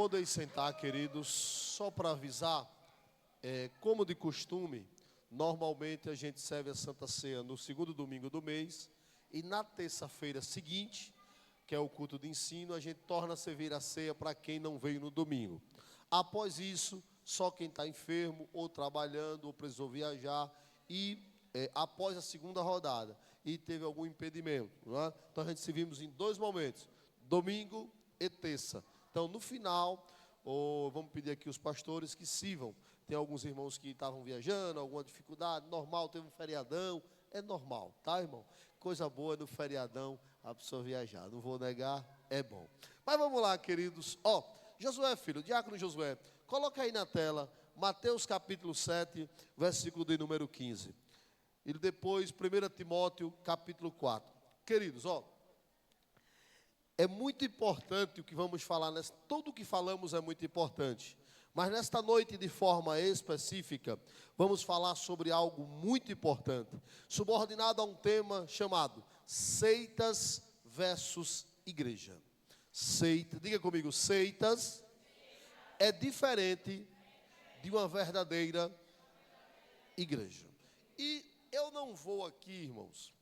Podem sentar, queridos. Só para avisar, como de costume, normalmente a gente serve a Santa Ceia no segundo domingo do mês. E na terça-feira seguinte, que é o culto de ensino, a gente torna a servir a ceia para quem não veio no domingo. Após isso, só quem está enfermo, ou trabalhando, ou precisou viajar, e após a segunda rodada, e teve algum impedimento, não é? Então a gente servimos em dois momentos, domingo e terça. Então no final, vamos pedir aqui os pastores que sirvam. Tem alguns irmãos que estavam viajando, alguma dificuldade, normal, teve um feriadão, é normal, tá, irmão? Coisa boa no feriadão a pessoa viajar, não vou negar, é bom. Mas vamos lá, queridos. Josué, filho, diácono Josué, coloca aí na tela, Mateus capítulo 7, versículo de número 15. E depois, 1 Timóteo capítulo 4. Queridos, é muito importante o que vamos falar, tudo o que falamos é muito importante. Mas nesta noite, de forma específica, vamos falar sobre algo muito importante, subordinado a um tema chamado seitas versus igreja. Diga comigo, seitas é diferente de uma verdadeira igreja. E eu não vou aqui, irmãos,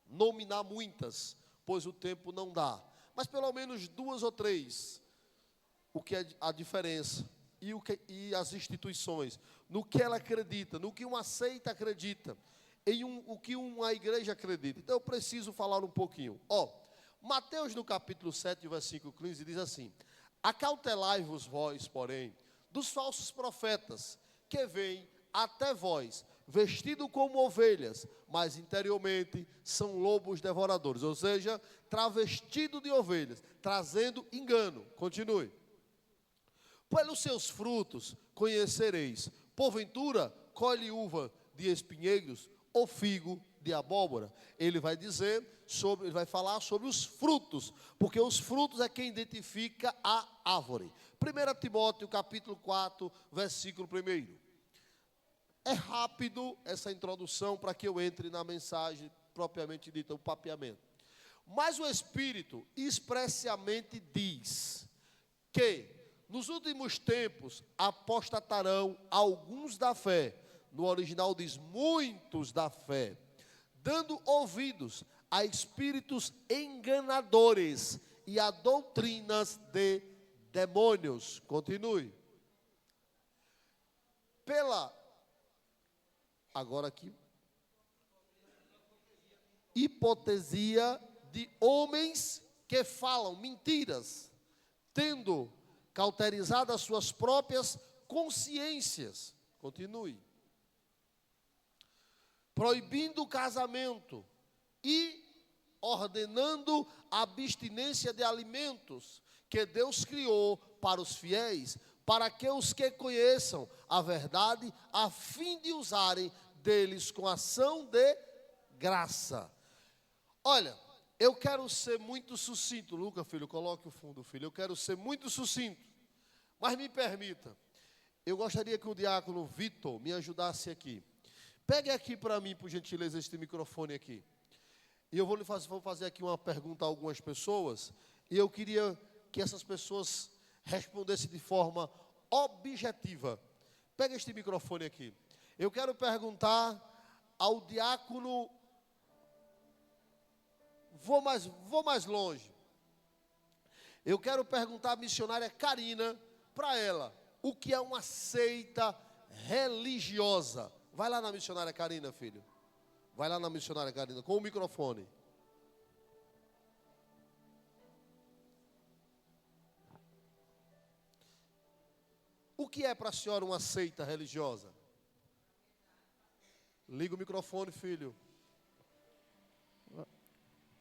nominar muitas, pois o tempo não dá. Mas pelo menos duas ou três, o que é a diferença e as instituições, no que ela acredita, no que uma seita acredita, o que uma igreja acredita. Então eu preciso falar um pouquinho. Mateus no capítulo 7, versículo 15, diz assim: acautelai-vos vós, porém, dos falsos profetas, que vêm até vós, vestido como ovelhas, mas interiormente são lobos devoradores. Ou seja, travestido de ovelhas, trazendo engano. Continue. Pelos seus frutos conhecereis. Porventura, colhe uva de espinheiros ou figo de abóbora. Ele vai falar sobre os frutos, porque os frutos é quem identifica a árvore. 1 Timóteo capítulo 4, versículo 1. É rápido essa introdução para que eu entre na mensagem propriamente dita, o papeamento. Mas o Espírito expressamente diz que nos últimos tempos apostatarão alguns da fé. No original diz muitos da fé, dando ouvidos a espíritos enganadores e a doutrinas de demônios. Continue. Agora aqui, hipotesia de homens que falam mentiras, tendo cauterizado as suas próprias consciências. Continue. Proibindo o casamento e ordenando a abstinência de alimentos que Deus criou para os fiéis, para que os que conheçam a verdade, a fim de usarem deles com ação de graça. Olha, eu quero ser muito sucinto. Luca, filho, coloque o fundo, filho. Eu quero ser muito sucinto. Mas me permita, eu gostaria que o diácono Vitor me ajudasse aqui. Pegue aqui para mim, por gentileza, este microfone aqui. E eu vou fazer aqui uma pergunta a algumas pessoas. E eu queria que essas pessoas respondessem de forma objetiva. Pega este microfone aqui. Eu quero perguntar ao diácono. Vou mais longe. Eu quero perguntar à missionária Karina, para ela, o que é uma seita religiosa. Vai lá na missionária Karina, filho. Vai lá na missionária Karina, com o microfone. O que é para a senhora uma seita religiosa? Liga o microfone, filho.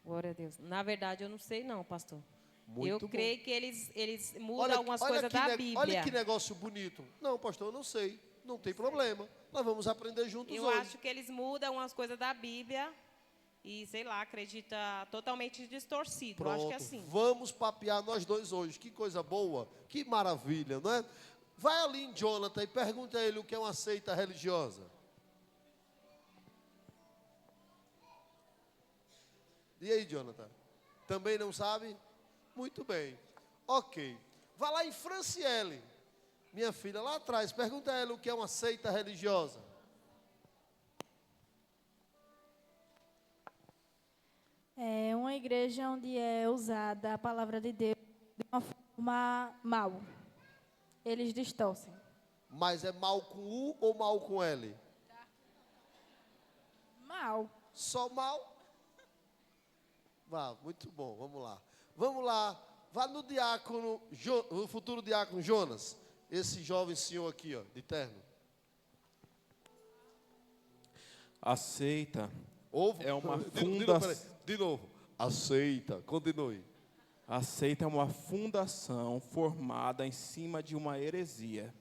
Glória a Deus. Na verdade, eu não sei não, pastor. Muito eu bom. creio que eles mudam algumas coisas da Bíblia. Olha que negócio bonito. Não, pastor, eu não sei. Não tem problema. Nós vamos aprender juntos hoje. Eu acho que eles mudam umas coisas da Bíblia e, sei lá, acredita totalmente distorcido. Pronto, eu acho que é assim. Vamos papear nós dois hoje. Que coisa boa, que maravilha, não é? Vai ali em Jonathan e pergunta a ele o que é uma seita religiosa. E aí, Jonathan? Também não sabe? Muito bem. Ok. Vá lá em Franciele, minha filha, lá atrás, pergunta a ela o que é uma seita religiosa. É uma igreja onde é usada a palavra de Deus de uma forma mal. Eles distorcem. Mas é mal com U ou mal com L? Mal. Só mal? Vá, muito bom, vamos lá. Vamos lá, vá no diácono, no futuro diácono Jonas. Esse jovem senhor aqui, ó, de terno. Aceita é uma fundação. De novo. Aceita, continue. Aceita é uma fundação formada em cima de uma heresia.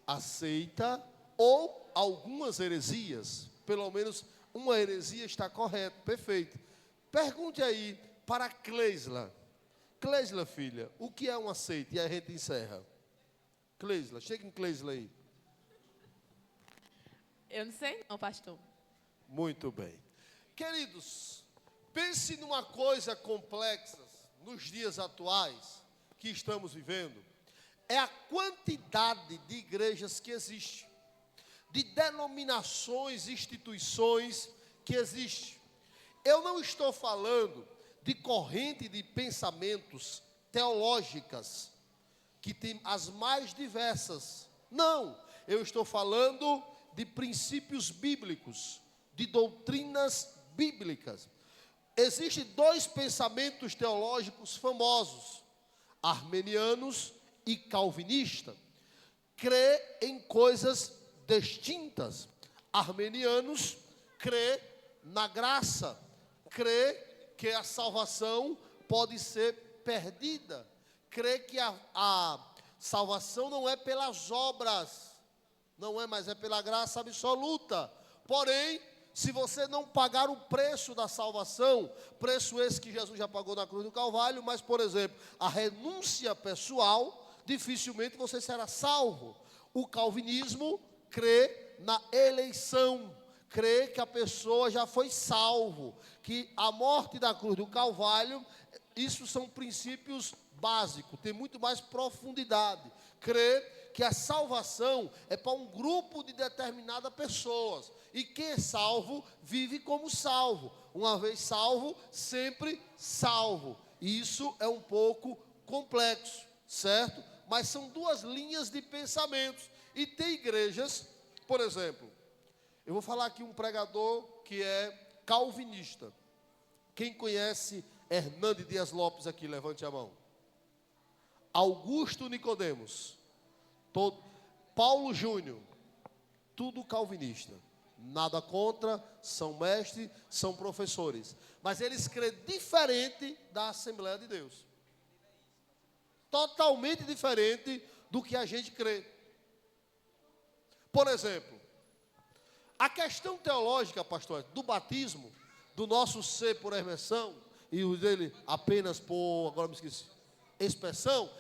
Aceita ou algumas heresias, pelo menos uma heresia está correta, perfeito. Pergunte aí para Cleisla. Cleisla, filha, o que é uma seita? E a gente encerra. Cleisla, chega em Cleisla aí. Eu não sei não, pastor. Muito bem. Queridos, pense numa coisa complexa nos dias atuais que estamos vivendo. É a quantidade de igrejas que existe, de denominações, instituições que existem. Eu não estou falando de corrente de pensamentos teológicas, que tem as mais diversas. Não, eu estou falando de princípios bíblicos, de doutrinas bíblicas. Existem dois pensamentos teológicos famosos, armenianos e calvinista. Crê em coisas distintas. Armenianos crê na graça, crê que a salvação pode ser perdida, crê que a salvação não é pelas obras, não é, mas é pela graça absoluta. Porém, se você não pagar o preço da salvação, preço esse que Jesus já pagou na cruz do Calvário, mas, por exemplo, a renúncia pessoal, dificilmente você será salvo. O calvinismo crê na eleição, crê que a pessoa já foi salvo, que a morte da cruz do Calvário, isso são princípios básicos, tem muito mais profundidade. Crê que a salvação é para um grupo de determinadas pessoas, e quem é salvo, vive como salvo. Uma vez salvo, sempre salvo. E isso é um pouco complexo, certo? Mas são duas linhas de pensamentos. E tem igrejas, por exemplo, eu vou falar aqui um pregador que é calvinista. Quem conhece Hernande Dias Lopes aqui, levante a mão. Augusto Nicodemos, Paulo Júnior, tudo calvinista. Nada contra, são mestres, são professores. Mas eles creem diferente da Assembleia de Deus. Totalmente diferente do que a gente crê. Por exemplo, a questão teológica, pastor, do batismo, do nosso ser por imersão, e o dele apenas por, agora me esqueci, expressão,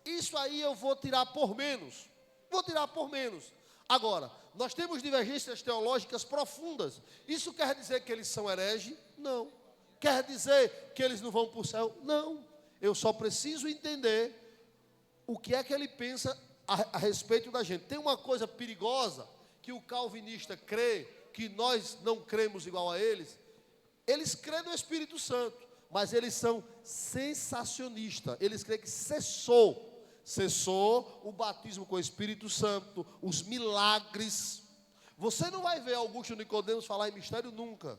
isso aí eu vou tirar por menos. Vou tirar por menos. Agora, nós temos divergências teológicas profundas. Isso quer dizer que eles são hereges? Não. Quer dizer que eles não vão para o céu? Não. Eu só preciso entender o que é que ele pensa a respeito da gente. Tem uma coisa perigosa que o calvinista crê, que nós não cremos igual a eles. Eles creem no Espírito Santo, mas eles são sensacionistas. Eles creem que cessou o batismo com o Espírito Santo, os milagres. Você não vai ver Augusto Nicodemos falar em mistério nunca.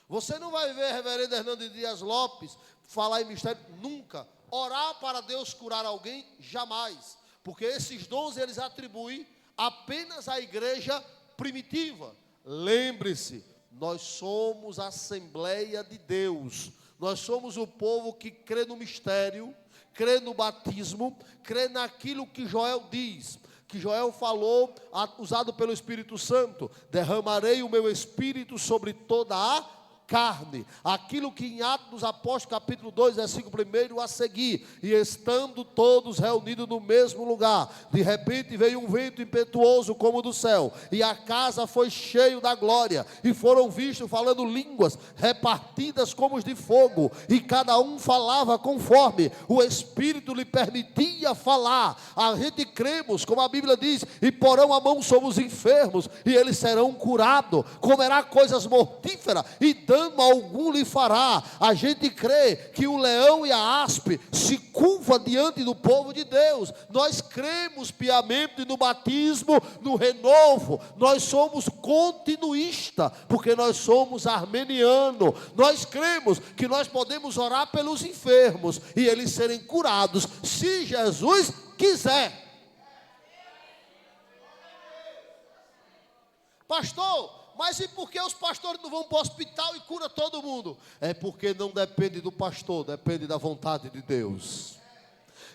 Você não vai ver reverendo Hernando Dias Lopes falar em mistério nunca. Orar para Deus curar alguém, jamais. Porque esses dons eles atribuem apenas à igreja primitiva. Lembre-se, nós somos a Assembleia de Deus. Nós somos o povo que crê no mistério, crê no batismo, crê naquilo que Joel diz, que Joel falou, usado pelo Espírito Santo: derramarei o meu Espírito sobre toda a carne, aquilo que em Atos dos Apóstolos, capítulo 2, versículo 1 a seguir, e estando todos reunidos no mesmo lugar, de repente veio um vento impetuoso como do céu, e a casa foi cheia da glória, e foram vistos falando línguas repartidas como os de fogo, e cada um falava conforme o Espírito lhe permitia falar. A gente cremos, como a Bíblia diz, e porão a mão sobre os enfermos, e eles serão curados, comerá coisas mortíferas, e dano algum lhe fará. A gente crê que o leão e a aspe se curvam diante do povo de Deus. Nós cremos piamente no batismo, no renovo. Nós somos continuistas, porque nós somos armenianos. Nós cremos que nós podemos orar pelos enfermos e eles serem curados, se Jesus quiser. Pastor, mas e por que os pastores não vão para o hospital e cura todo mundo? É porque não depende do pastor, depende da vontade de Deus.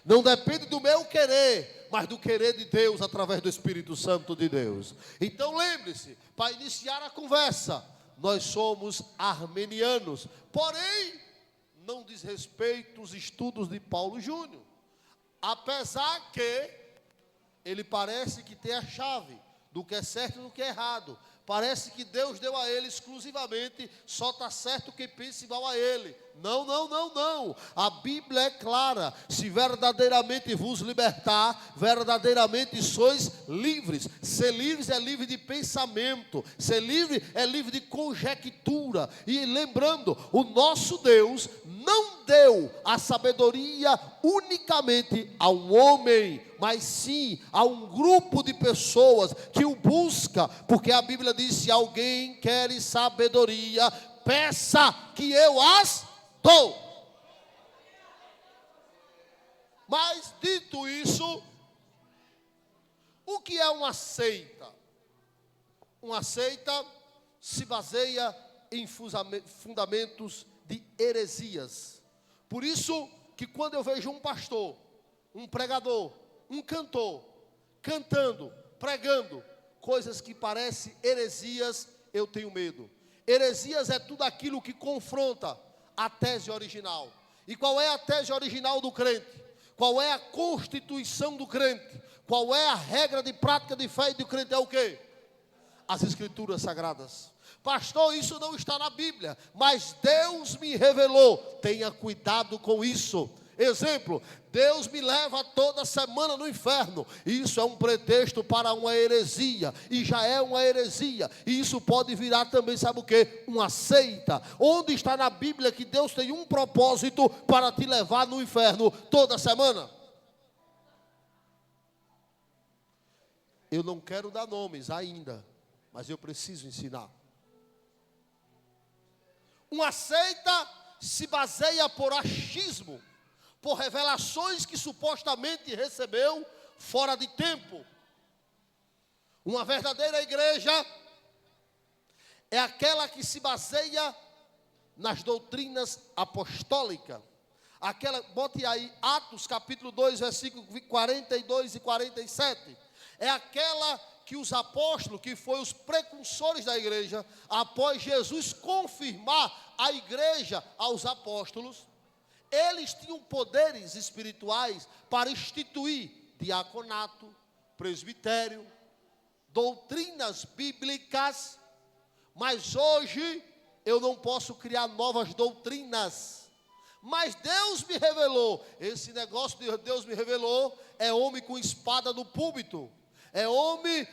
Não depende do meu querer, mas do querer de Deus através do Espírito Santo de Deus. Então lembre-se, para iniciar a conversa, nós somos armenianos, porém não diz respeito aos estudos de Paulo Júnior, apesar que ele parece que tem a chave do que é certo e do que é errado. Parece que Deus deu a ele exclusivamente, só está certo quem pensa igual a ele. Não, não, não, não. A Bíblia é clara. Se verdadeiramente vos libertar, verdadeiramente sois livres. Ser livres é livre de pensamento. Ser livre é livre de conjectura. E lembrando, o nosso Deus não deu a sabedoria unicamente a um homem, mas sim a um grupo de pessoas que o busca, porque a Bíblia diz: se alguém quer sabedoria, peça que eu as dou. Mas dito isso, o que é uma seita? Uma seita se baseia em fundamentos de heresias. Por isso que quando eu vejo um pastor, um pregador, um cantor, cantando, pregando, coisas que parecem heresias, eu tenho medo. Heresias é tudo aquilo que confronta a tese original. E qual é a tese original do crente? Qual é a constituição do crente? Qual é a regra de prática de fé do crente? É o quê? As Escrituras Sagradas. Pastor, isso não está na Bíblia, mas Deus me revelou. Tenha cuidado com isso. Exemplo, Deus me leva toda semana no inferno. Isso é um pretexto para uma heresia, e já é uma heresia. E isso pode virar também, sabe o quê? Uma seita. Onde está na Bíblia que Deus tem um propósito para te levar no inferno toda semana? Eu não quero dar nomes ainda, mas eu preciso ensinar. Uma seita se baseia por achismo, por revelações que supostamente recebeu fora de tempo. Uma verdadeira igreja é aquela que se baseia nas doutrinas apostólicas. Aquela, bote aí, Atos capítulo 2, versículos 42 e 47. É aquela que os apóstolos, que foram os precursores da igreja, após Jesus confirmar a igreja aos apóstolos, eles tinham poderes espirituais para instituir diaconato, presbitério, doutrinas bíblicas, mas hoje eu não posso criar novas doutrinas. Mas Deus me revelou, esse negócio de Deus me revelou, é homem com espada no púlpito, é homem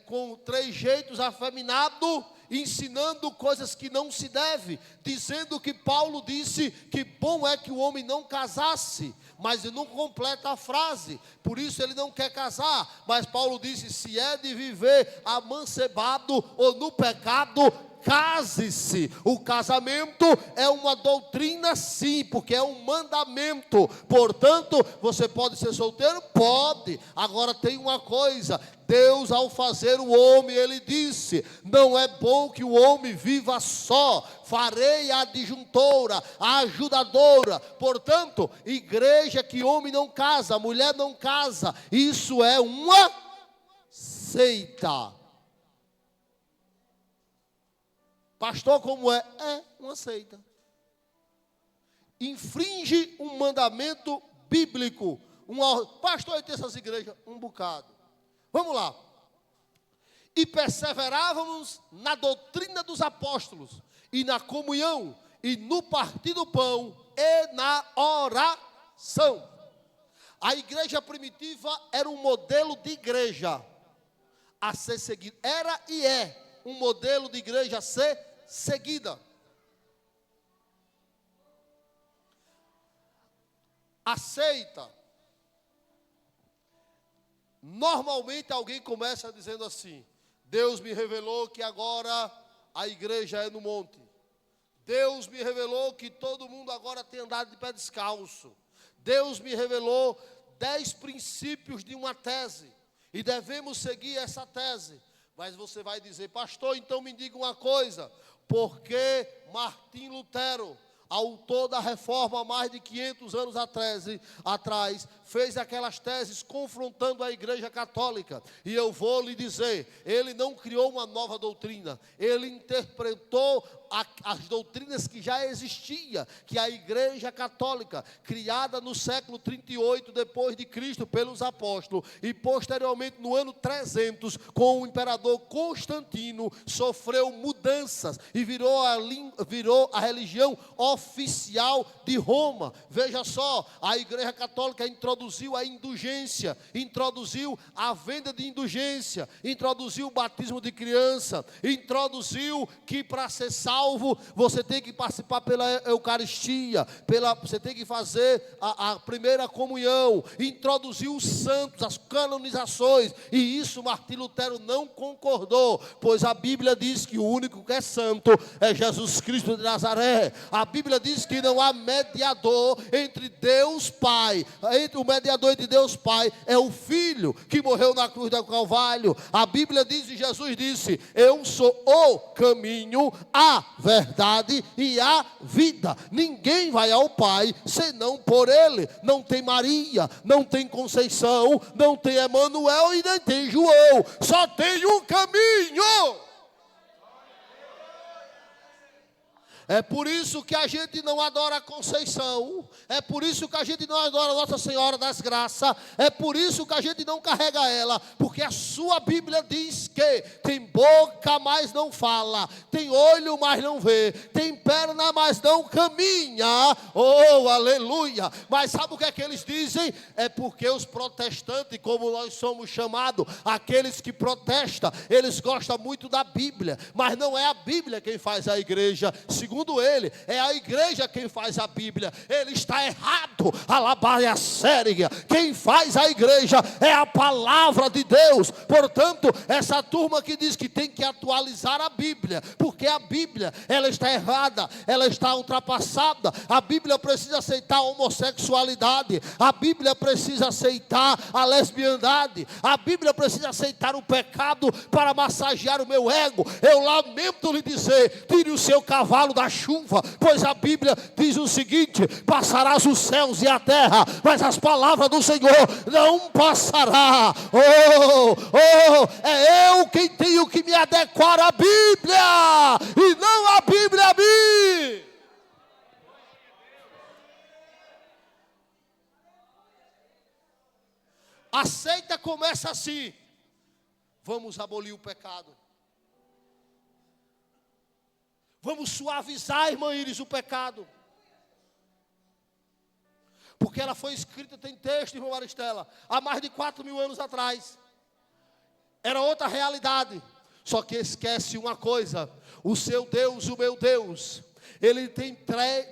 com trejeitos afeminado, ensinando coisas que não se deve, dizendo que Paulo disse que bom é que o homem não casasse, mas ele não completa a frase, por isso ele não quer casar. Mas Paulo disse: se é de viver amancebado ou no pecado, case-se. O casamento é uma doutrina, sim, porque é um mandamento. Portanto, você pode ser solteiro? Pode. Agora tem uma coisa: Deus, ao fazer o homem, ele disse: não é bom que o homem viva só, farei a adjuntora, a ajudadora. Portanto, igreja que homem não casa, mulher não casa, isso é uma seita. Pastor, como é? É uma seita. Infringe um mandamento bíblico. Pastor, tem essas igrejas? Um bocado. Vamos lá. E perseverávamos na doutrina dos apóstolos, e na comunhão, e no partir do pão, e na oração. A igreja primitiva era um modelo de igreja a ser seguida. Era e é um modelo de igreja a ser seguida. A seita. Normalmente alguém começa dizendo assim: Deus me revelou que agora a igreja é no monte. Deus me revelou que todo mundo agora tem andado de pé descalço. Deus me revelou 10 princípios de uma tese, e devemos seguir essa tese. Mas você vai dizer: pastor, então me diga uma coisa, por que Martim Lutero, autor da reforma há mais de 500 anos atrás, fez aquelas teses confrontando a igreja católica? E eu vou lhe dizer, ele não criou uma nova doutrina, ele interpretou as doutrinas que já existia, que a igreja católica, criada no século 38 depois de Cristo pelos apóstolos, e posteriormente no ano 300, com o imperador Constantino, sofreu mudanças e virou a religião oficial de Roma. Veja só, a igreja católica introduziu a indulgência, introduziu a venda de indulgência, introduziu o batismo de criança, introduziu que para ser salvo você tem que participar pela Eucaristia, você tem que fazer a primeira comunhão, introduziu os santos, as canonizações, e isso Martim Lutero não concordou, pois a Bíblia diz que o único que é santo é Jesus Cristo de Nazaré. A Bíblia diz que não há mediador entre Deus Pai, o mediador entre Deus Pai é o Filho que morreu na cruz do Calvário. A Bíblia diz, e Jesus disse: eu sou o caminho, a verdade e a vida. Ninguém vai ao Pai senão por Ele. Não tem Maria, não tem Conceição, não tem Emanuel e nem tem João. Só tem um caminho. É por isso que a gente não adora a Conceição, é por isso que a gente não adora Nossa Senhora das Graças, é por isso que a gente não carrega ela, porque a sua Bíblia diz que tem boca, mas não fala, tem olho, mas não vê, tem perna, mas não caminha. Oh, aleluia! Mas sabe o que é que eles dizem? É porque os protestantes, como nós somos chamados, aqueles que protestam, eles gostam muito da Bíblia, mas não é a Bíblia quem faz a igreja. Segundo ele, é a igreja quem faz a Bíblia. Ele está errado. Alabaia séria. Quem faz a igreja é a palavra de Deus. Portanto, essa turma que diz que tem que atualizar a Bíblia, porque a Bíblia, ela está errada, ela está ultrapassada. A Bíblia precisa aceitar a homossexualidade, a Bíblia precisa aceitar a lesbiandade, a Bíblia precisa aceitar o pecado para massagear o meu ego. Eu lamento lhe dizer, tire o seu cavalo da chuva, pois a Bíblia diz o seguinte: passarás os céus e a terra, mas as palavras do Senhor não passará. É eu quem tenho que me adequar à Bíblia, e não a Bíblia a mim. A seita começa assim: vamos abolir o pecado. Vamos suavizar, irmã Iris, o pecado. Porque ela foi escrita, tem texto, irmã Maristela, há mais de 4.000 anos atrás. Era outra realidade. Só que esquece uma coisa: o seu Deus, o meu Deus, ele tem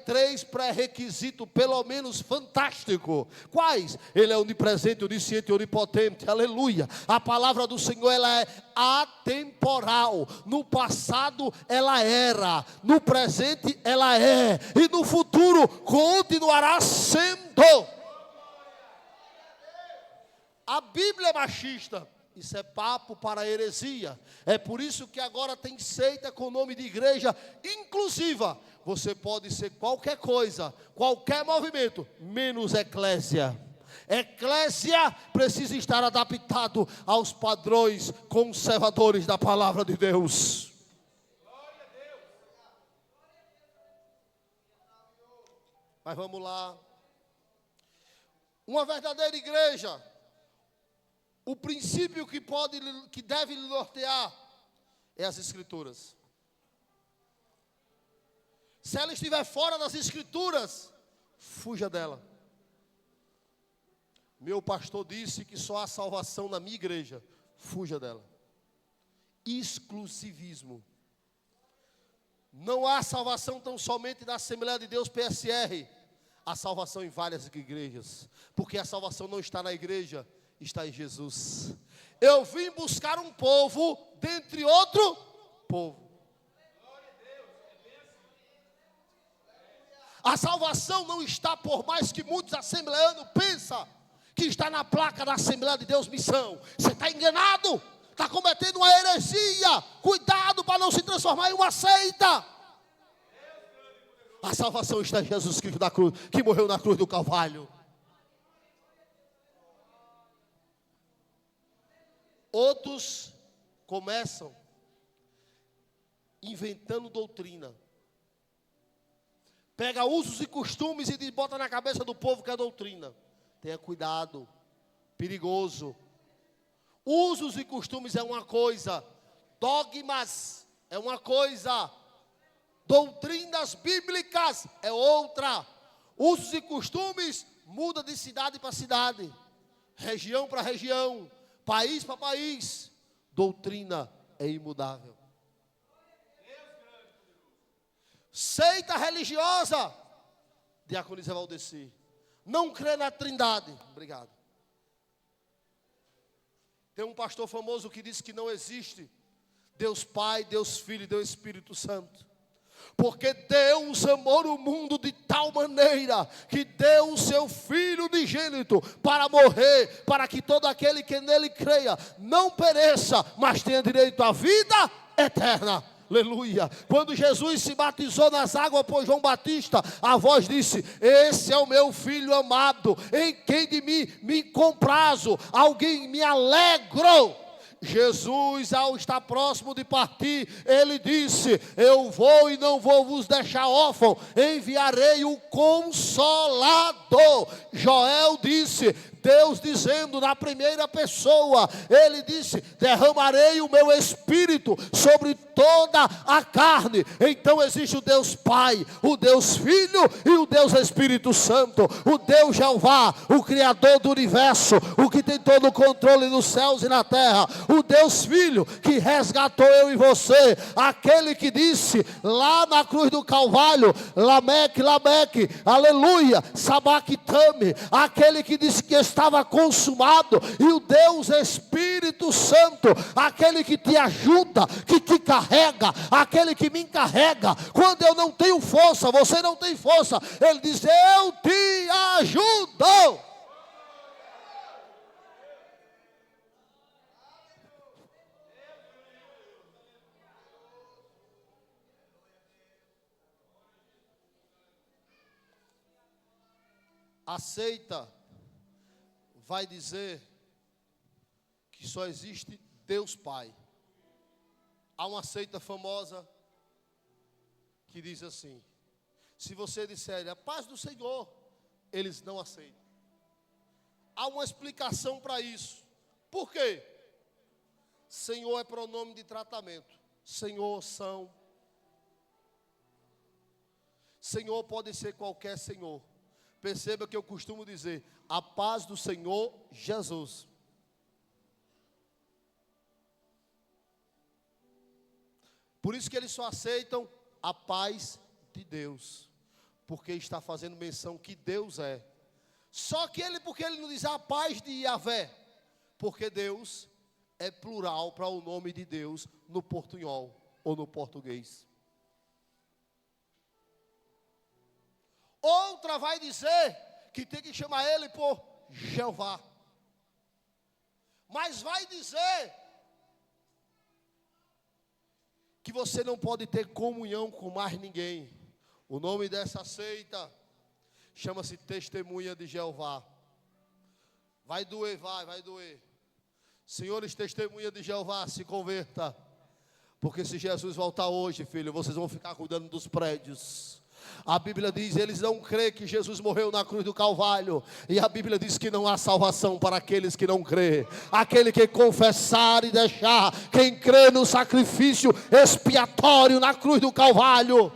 três pré-requisitos, pelo menos fantástico. Quais? Ele é onipresente, onisciente e onipotente. Aleluia. A palavra do Senhor, ela é atemporal. No passado ela era, no presente ela é, e no futuro continuará sendo. A Bíblia é machista. Isso é papo para heresia. É por isso que agora tem seita com o nome de igreja inclusiva. Você pode ser qualquer coisa, qualquer movimento, menos eclésia. Eclésia precisa estar adaptado aos padrões conservadores da palavra de Deus. Mas vamos lá. Uma verdadeira igreja, o princípio que deve lhe nortear é as Escrituras. Se ela estiver fora das Escrituras, fuja dela. Meu pastor disse que só há salvação na minha igreja, fuja dela. Exclusivismo. Não há salvação tão somente da Assembleia de Deus PSR. Há salvação em várias igrejas. Porque a salvação não está na igreja, está em Jesus. Eu vim buscar um povo dentre outro povo. A salvação não está, por mais que muitos assembleanos pensam que está na placa da Assembleia de Deus Missão. Você está enganado. Está cometendo uma heresia. Cuidado para não se transformar em uma seita. A salvação está em Jesus Cristo da cruz, que morreu na cruz do Calvário. Outros começam inventando doutrina. Pega usos e costumes e bota na cabeça do povo que é doutrina. Tenha cuidado. Perigoso. Usos e costumes é uma coisa. Dogmas é uma coisa. Doutrinas bíblicas é outra. Usos e costumes muda de cidade para cidade. Região para região. País para país. Doutrina é imutável. Seita religiosa. Diaconisa Valdeci. Não crê na Trindade. Obrigado. Tem um pastor famoso que disse que não existe Deus Pai, Deus Filho e Deus Espírito Santo. Porque Deus amou o mundo de tal maneira que deu o seu Filho unigênito para morrer, para que todo aquele que nele creia não pereça, mas tenha direito à vida eterna. Aleluia. Quando Jesus se batizou nas águas por João Batista, a voz disse: esse é o meu filho amado, em quem de mim me comprazo, alguém me alegro. Jesus, ao estar próximo de partir, ele disse: eu vou e não vou vos deixar órfão, enviarei o Consolador. Joel disse, Deus dizendo na primeira pessoa, ele disse: derramarei o meu espírito sobre toda a carne. Então existe o Deus Pai, o Deus Filho e o Deus Espírito Santo. O Deus Jeová, o Criador do universo, o que tem todo o controle nos céus e na terra. O Deus Filho que resgatou eu e você, aquele que disse lá na cruz do Calvário: Lameque, Lameque, aleluia, Sabactame, aquele que disse que estava consumado. E o Deus Espírito Santo, aquele que te ajuda, que te carrega, aquele que me encarrega. Quando eu não tenho força, você não tem força, ele diz: eu te ajudo. A seita vai dizer que só existe Deus Pai. Há uma seita famosa que diz assim: se você disser a paz do Senhor, eles não aceitam. Há uma explicação para isso. Por quê? Senhor é pronome de tratamento. Senhor são. Senhor pode ser qualquer Senhor. Perceba que eu costumo dizer: a paz do Senhor Jesus. Por isso que eles só aceitam a paz de Deus, porque está fazendo menção que Deus é. Só que porque ele não diz a paz de Yahvé, porque Deus é plural para o nome de Deus no portunhol ou no português. Outra vai dizer que tem que chamar ele por Jeová. Mas vai dizer que você não pode ter comunhão com mais ninguém. O nome dessa seita chama-se Testemunha de Jeová. Vai doer, vai doer. Senhores, testemunha de Jeová, se converta. Porque se Jesus voltar hoje, filho, vocês vão ficar cuidando dos prédios. A Bíblia diz, eles não creem que Jesus morreu na cruz do Calvário. E a Bíblia diz que não há salvação para aqueles que não creem. Aquele que confessar e deixar, quem crê no sacrifício expiatório na cruz do Calvário.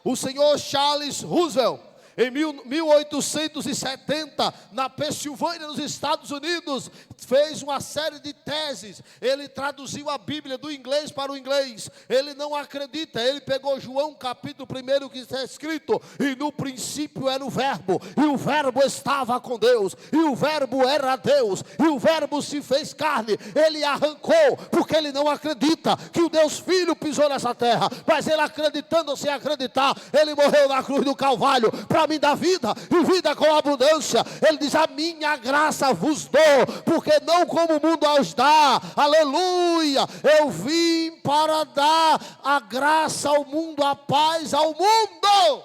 O senhor Charles Roosevelt, em 1870, na Pensilvânia, nos Estados Unidos, fez uma série de teses. Ele traduziu a Bíblia do inglês para o inglês. Ele não acredita. Ele pegou João capítulo 1, que está escrito: e no princípio era o verbo, e o verbo estava com Deus, e o verbo era Deus, e o verbo se fez carne. Ele arrancou, porque ele não acredita que o Deus Filho pisou nessa terra. Mas ele, acreditando ou sem acreditar, ele morreu na cruz do Calvário para me dar vida, e vida com abundância. Ele diz: a minha graça vos dou, porque não como o mundo aos dá. Aleluia. Eu vim para dar a graça ao mundo, a paz ao mundo.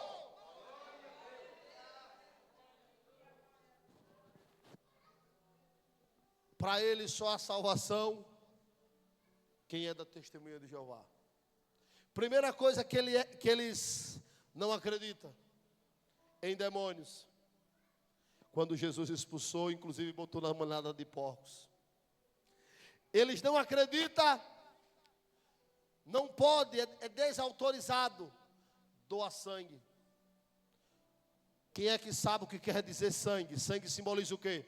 Para ele só a salvação quem é da testemunha de Jeová. Primeira coisa que eles não acreditam em demônios. Quando Jesus expulsou, inclusive botou na manada de porcos. Eles não acreditam, não pode, é desautorizado doar sangue. Quem é que sabe o que quer dizer sangue? Sangue simboliza o quê?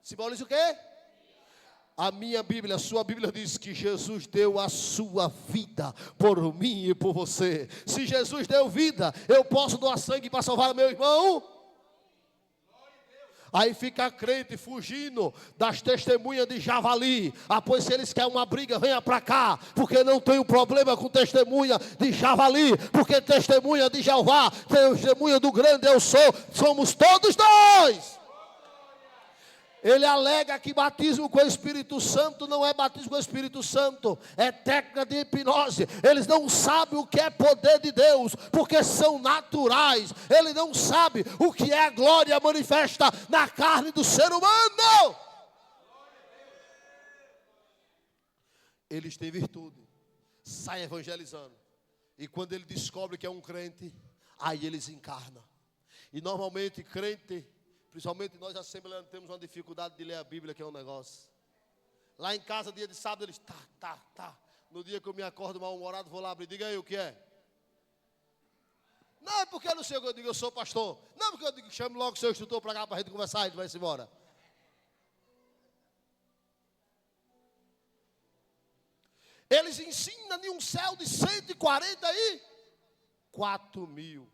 Simboliza o quê? A minha Bíblia, a sua Bíblia diz que Jesus deu a sua vida por mim e por você. Se Jesus deu vida, eu posso doar sangue para salvar meu irmão? Aí fica a crente fugindo das testemunhas de javali. Ah, pois se eles querem uma briga, venha para cá. Porque não tenho problema com testemunha de javali. Porque testemunha de Jeová, testemunha do grande eu sou, somos todos nós. Ele alega que batismo com o Espírito Santo não é batismo com o Espírito Santo, é técnica de hipnose. Eles não sabem o que é poder de Deus, porque são naturais. Ele não sabe o que é a glória manifesta na carne do ser humano. Eles têm virtude, saem evangelizando. E quando ele descobre que é um crente, aí eles encarnam. E normalmente crente, principalmente nós assembleanos, temos uma dificuldade de ler a Bíblia, que é um negócio. Lá em casa, dia de sábado, eles, tá. No dia que eu me acordo mal-humorado, vou lá abrir, diga aí o que é. Não, é porque eu não sei o que eu digo, eu sou pastor. Não, porque eu digo, chame logo o seu instrutor para cá, para a gente conversar, a gente vai-se embora. Eles ensinam em um céu de 144 mil.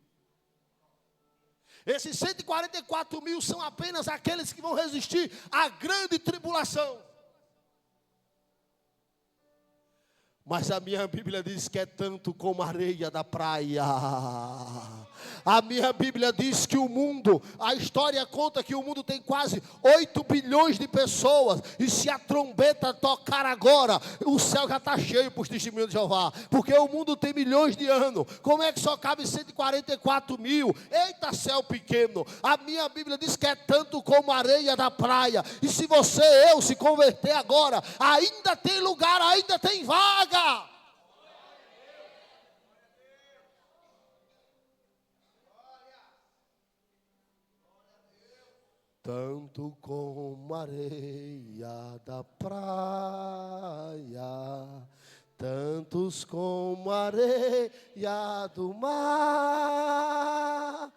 Esses 144 mil são apenas aqueles que vão resistir à grande tribulação. Mas a minha Bíblia diz que é tanto como a areia da praia. A minha Bíblia diz que o mundo, a história conta que o mundo tem quase 8 bilhões de pessoas. E se a trombeta tocar agora, o céu já está cheio para os testemunhos de Jeová. Porque o mundo tem milhões de anos. Como é que só cabe 144 mil? Eita, céu pequeno. A minha Bíblia diz que é tanto como a areia da praia. E se você e eu se converter agora, ainda tem lugar, ainda tem vaga. Tanto como a areia da praia, tantos como a areia do mar,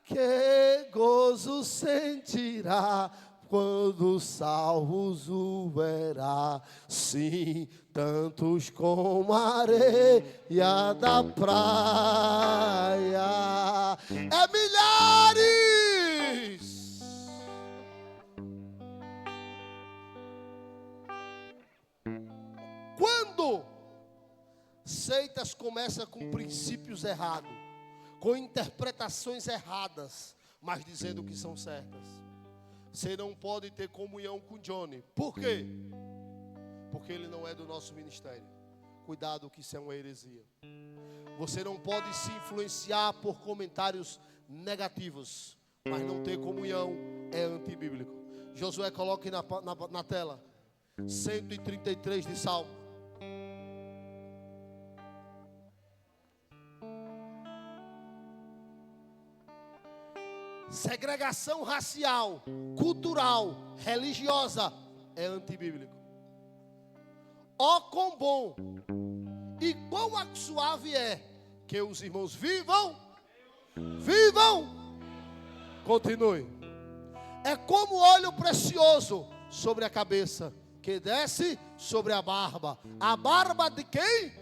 que gozo sentirá quando salvos o verá. Sim, tantos como a areia da praia, é milhares. Quando seitas começam com princípios errados, com interpretações erradas, mas dizendo que são certas, você não pode ter comunhão com Johnny. Por quê? Porque ele não é do nosso ministério. Cuidado, que isso é uma heresia. Você não pode se influenciar por comentários negativos, mas não ter comunhão é antibíblico. Josué, coloque na tela 133 de Salmo. segregação racial, cultural, religiosa é antibíblico. Ó quão bom e quão suave é que os irmãos vivam. Continue. É como óleo precioso sobre a cabeça, que desce sobre a barba. A barba de quem?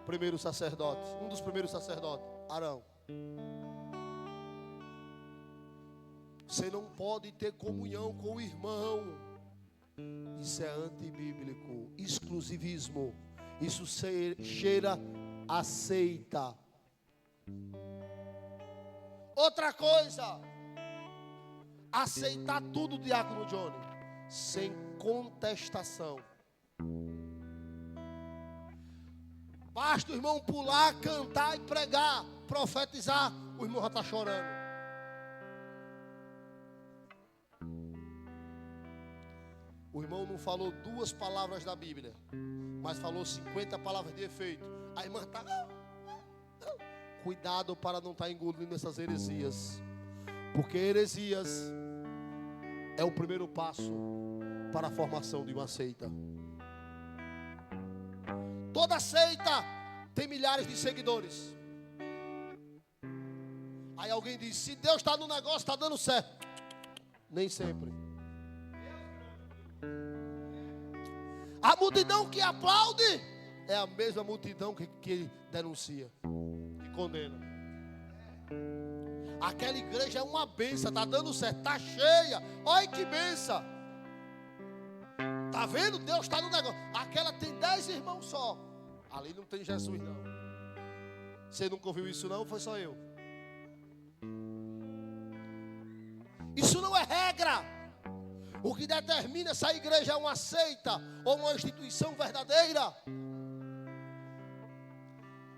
Primeiro sacerdote, um dos primeiros sacerdotes, Arão. Você não pode ter comunhão com o irmão. Isso é antibíblico, exclusivismo. Isso cheira a seita. Outra coisa, aceitar tudo, diácono Johnny, sem contestação. Basta o irmão pular, cantar e pregar, profetizar, o irmão já está chorando. O irmão não falou 2 palavras da Bíblia, mas falou 50 palavras de efeito. A irmã está... Cuidado para não estar engolindo essas heresias, porque heresias é o primeiro passo para a formação de uma seita. Toda seita tem milhares de seguidores. Aí alguém diz: se Deus está no negócio, está dando certo. Nem sempre. A multidão que aplaude é a mesma multidão que denuncia, que condena. Aquela igreja é uma bênção, está dando certo, está cheia. Olha que bênção. Está vendo? Deus está no negócio. Aquela tem 10 irmãos só. Ali não tem Jesus não. Você nunca ouviu isso não? Foi só eu. Isso não é regra. O que determina se a igreja é uma seita ou uma instituição verdadeira,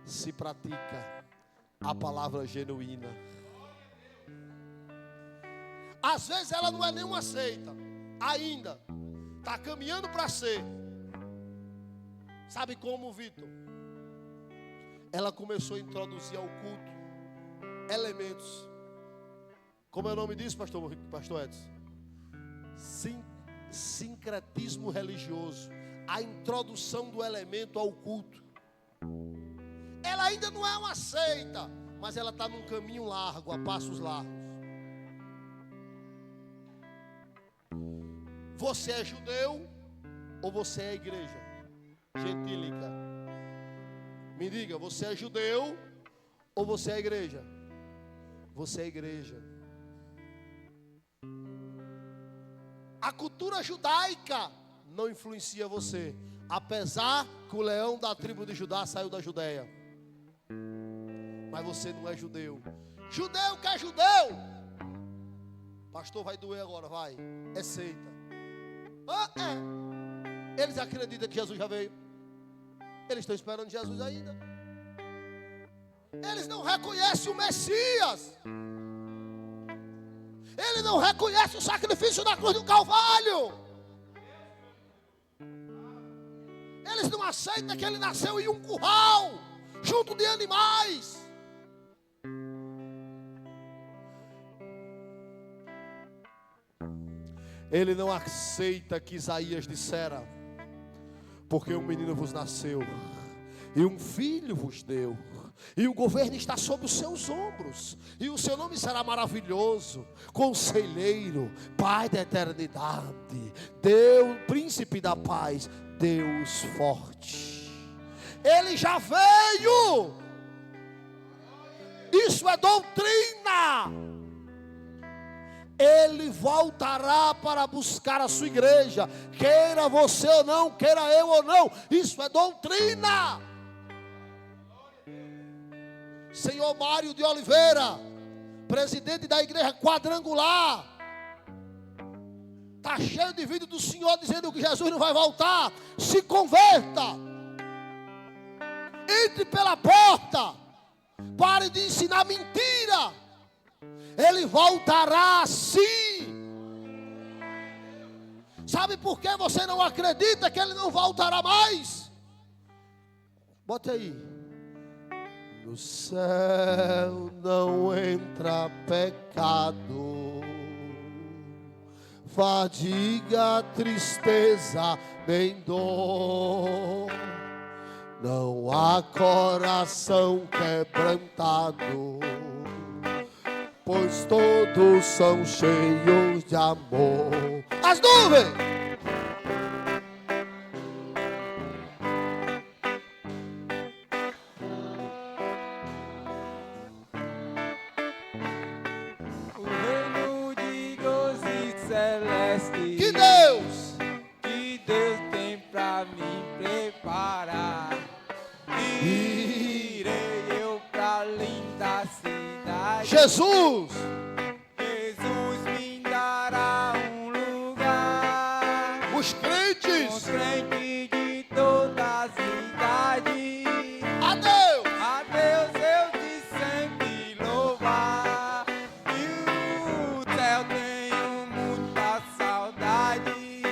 se pratica a palavra genuína. Às vezes ela não é nenhuma seita ainda, está caminhando para ser. Sabe como, Vitor? Ela começou a introduzir ao culto elementos. Como é o nome disso, pastor Edson? Sincretismo religioso. A introdução do elemento ao culto. Ela ainda não é uma seita, mas ela está num caminho largo, a passos largos. Você é judeu ou você é igreja gentílica? Me diga, você é judeu ou você é igreja? Você é igreja. A cultura judaica não influencia você, apesar que o leão da tribo de Judá saiu da Judeia. Mas você não é judeu. Judeu que é judeu. Pastor, vai doer agora, vai. É seita. Eles acreditam que Jesus já veio. Eles estão esperando Jesus ainda. Eles não reconhecem o Messias. Ele não reconhece o sacrifício da cruz do Calvário. Eles não aceitam que ele nasceu em um curral, junto de animais. Ele não aceita que Isaías dissera: porque um menino vos nasceu, e um filho vos deu, e o governo está sobre os seus ombros, e o seu nome será maravilhoso, Conselheiro, Pai da eternidade, Deus, Príncipe da paz, Deus forte. Ele já veio. Isso é doutrina. Ele voltará para buscar a sua igreja, queira você ou não, queira eu ou não. Isso é doutrina. Senhor Mário de Oliveira, presidente da igreja quadrangular, está cheio de vídeo do Senhor dizendo que Jesus não vai voltar. Se converta, entre pela porta, pare de ensinar mentira. Ele voltará sim. Sabe por que você não acredita que ele não voltará mais? Bote aí. No céu não entra pecado, fadiga, tristeza, nem dor. Não há coração quebrantado, pois todos são cheios de amor. As nuvens! O reino de gozo celeste Que Deus! que Deus tem pra me preparar. Irei eu pra linda cidade. Jesus! Jesus me dará um lugar. Os Com crentes! crente de toda a cidade. A Deus! A Deus eu de sempre louvar. E o céu tenho muita saudade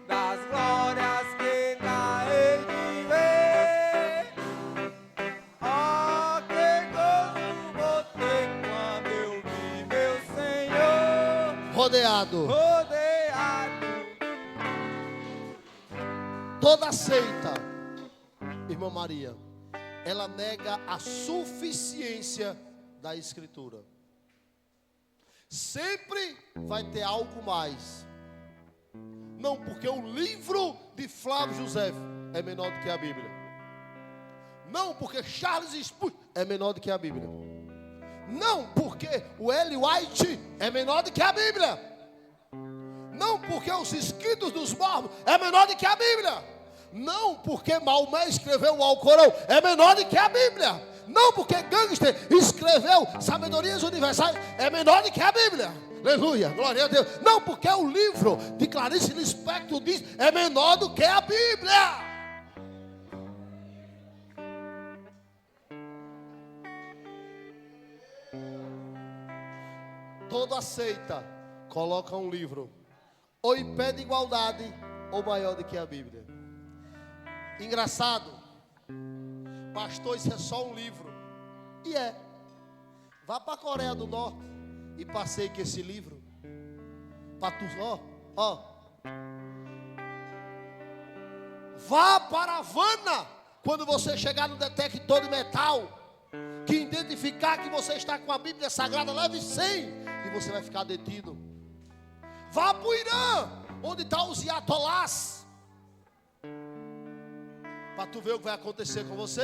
das glórias que lá hei de ver. Oh, que gozo vou ter quando eu vi meu Senhor Rodeado. rodeado. Toda seita, irmã Maria, ela nega a suficiência da Escritura. Sempre vai ter algo mais. Não porque o livro de Flávio José é menor do que a Bíblia. Não porque Charles Spurgeon é menor do que a Bíblia. Não porque o Ellen White é menor do que a Bíblia. Não porque os escritos dos mormons é menor do que a Bíblia. Não porque Maomé escreveu o Alcorão é menor do que a Bíblia. Não porque Gangster escreveu Sabedorias Universais é menor do que a Bíblia. Aleluia, glória a Deus. Não porque o livro de Clarice Lispector diz é menor do que a Bíblia. Toda seita coloca um livro ou em pé de igualdade ou maior do que a Bíblia. Engraçado, pastor, isso é só um livro. E é. Vá para a Coreia do Norte e passei com esse livro. Para tu, ó. Vá para Havana quando você chegar no detector de metal, que identificar que você está com a Bíblia Sagrada, leve 100 e você vai ficar detido. Vá para o Irã, onde estão os iatolás, para tu ver o que vai acontecer com você.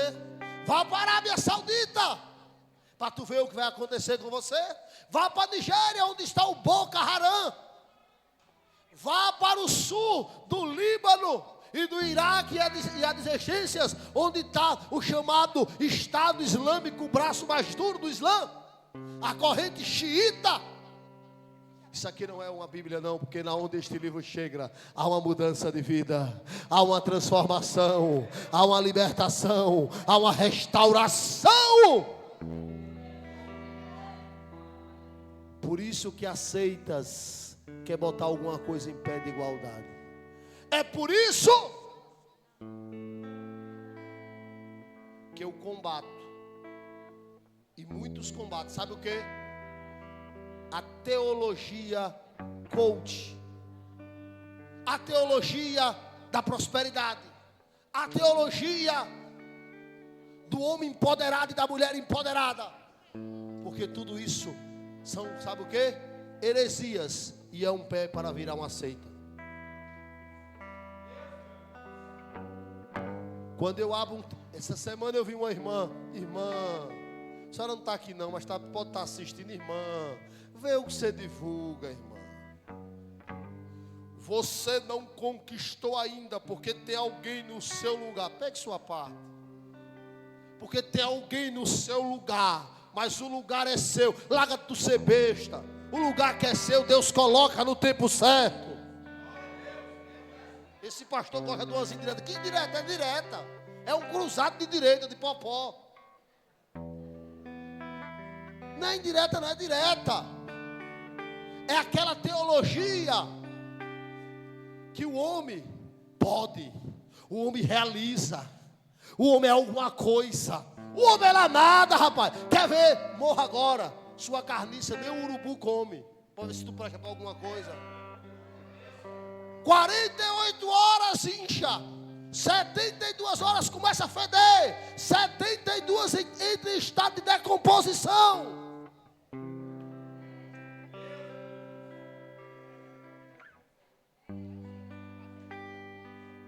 Vá para a Arábia Saudita, para tu ver o que vai acontecer com você. Vá para a Nigéria, onde está o Boko Haram. Vá para o sul do Líbano e do Iraque e adjacências, onde está o chamado Estado Islâmico, o braço mais duro do Islã, a corrente xiita. Isso aqui não é uma Bíblia não, porque na onde este livro chega, há uma mudança de vida, há uma transformação, há uma libertação, há uma restauração. Por isso que aceitas, quer botar alguma coisa em pé de igualdade. É por isso que eu combato, e muitos combatem, sabe o que? A teologia coach, a teologia da prosperidade, a teologia do homem empoderado e da mulher empoderada, porque tudo isso são, sabe o que? Heresias, e é um pé para virar uma seita. Quando eu abro, essa semana eu vi uma irmã, a senhora não está aqui não, mas pode estar assistindo, irmã, vê o que você divulga, irmã. Você não conquistou ainda, porque tem alguém no seu lugar. Pegue sua parte. Porque tem alguém no seu lugar, mas o lugar é seu. Larga de tu ser besta. O lugar que é seu, Deus coloca no tempo certo. Esse pastor corre duas indiretas. Que indireta? É direta. É um cruzado de direita, de popó. Não é indireta, não é direta. É aquela teologia que o homem pode, o homem realiza, o homem é alguma coisa, O homem era nada, rapaz. Quer ver? Morra agora. Sua carniça nem o urubu come. Pode ver se tu presta para alguma coisa. 48 horas incha. 72 horas começa a feder. 72 entra em estado de decomposição.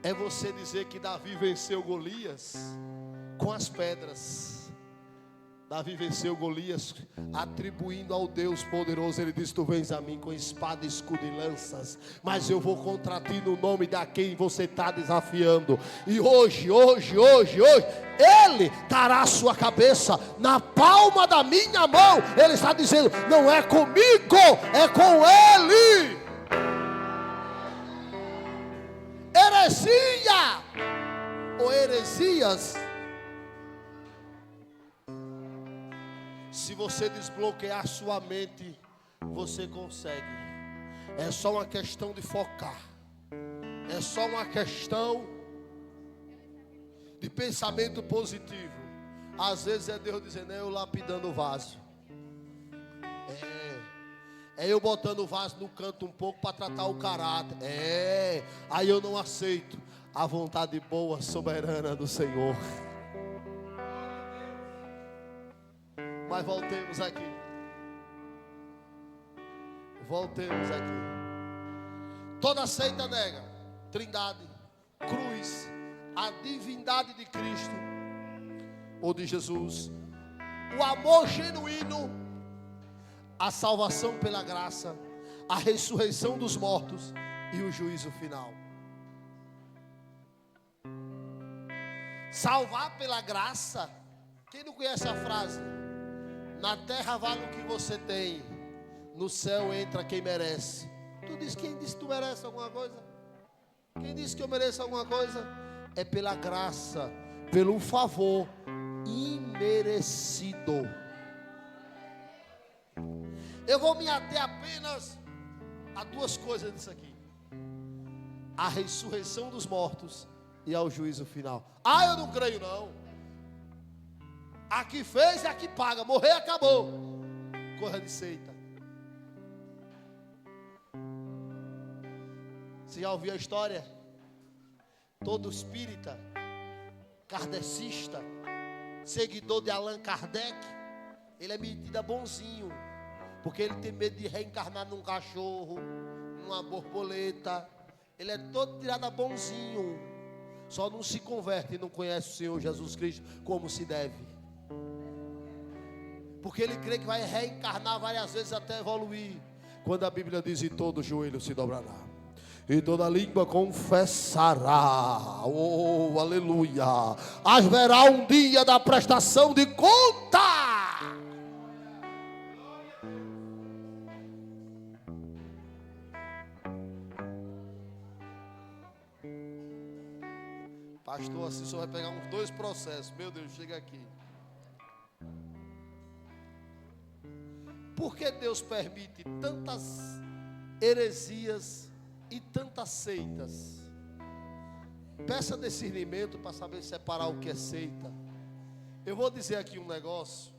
É você dizer que Davi venceu Golias com as pedras. Davi venceu Golias atribuindo ao Deus poderoso. Ele disse: tu vens a mim com espada, escudo e lanças, mas eu vou contra ti no nome da quem você está desafiando. E hoje Ele dará a sua cabeça na palma da minha mão. Ele está dizendo: não é comigo, é com Ele. Heresia ou heresias. Se você desbloquear sua mente, você consegue. É só uma questão de focar. É só uma questão de pensamento positivo. Às vezes é Deus dizendo: é eu lapidando o vaso. É eu botando o vaso no canto um pouco para tratar o caráter. Aí eu não aceito a vontade boa, soberana do Senhor. Mas voltemos aqui. Toda seita nega Trindade, cruz, a divindade de Cristo ou de Jesus, o amor genuíno, a salvação pela graça, a ressurreição dos mortos e o juízo final. Salvar pela graça. Quem não conhece a frase? Na terra vale o que você tem, no céu entra quem merece. Quem disse que tu merece alguma coisa? Quem disse que eu mereço alguma coisa? É pela graça, pelo favor imerecido. Eu vou me ater apenas a duas coisas disso aqui: a ressurreição dos mortos e ao juízo final. Eu não creio não. Aqui fez e aqui paga. Morrer, acabou. Corra de seita. Você já ouviu a história? Todo espírita, kardecista, seguidor de Allan Kardec, ele é metido a bonzinho, porque ele tem medo de reencarnar num cachorro, numa borboleta. Ele é todo tirado a bonzinho. Só não se converte e não conhece o Senhor Jesus Cristo como se deve. Porque ele crê que vai reencarnar várias vezes até evoluir. Quando a Bíblia diz: e todo joelho se dobrará, e toda língua confessará. Oh, aleluia. Haverá um dia da prestação de conta. Pastor, assim só vai pegar uns 2 processos. Meu Deus, chega aqui. Por que Deus permite tantas heresias e tantas seitas? Peça discernimento para saber separar o que é seita. Eu vou dizer aqui um negócio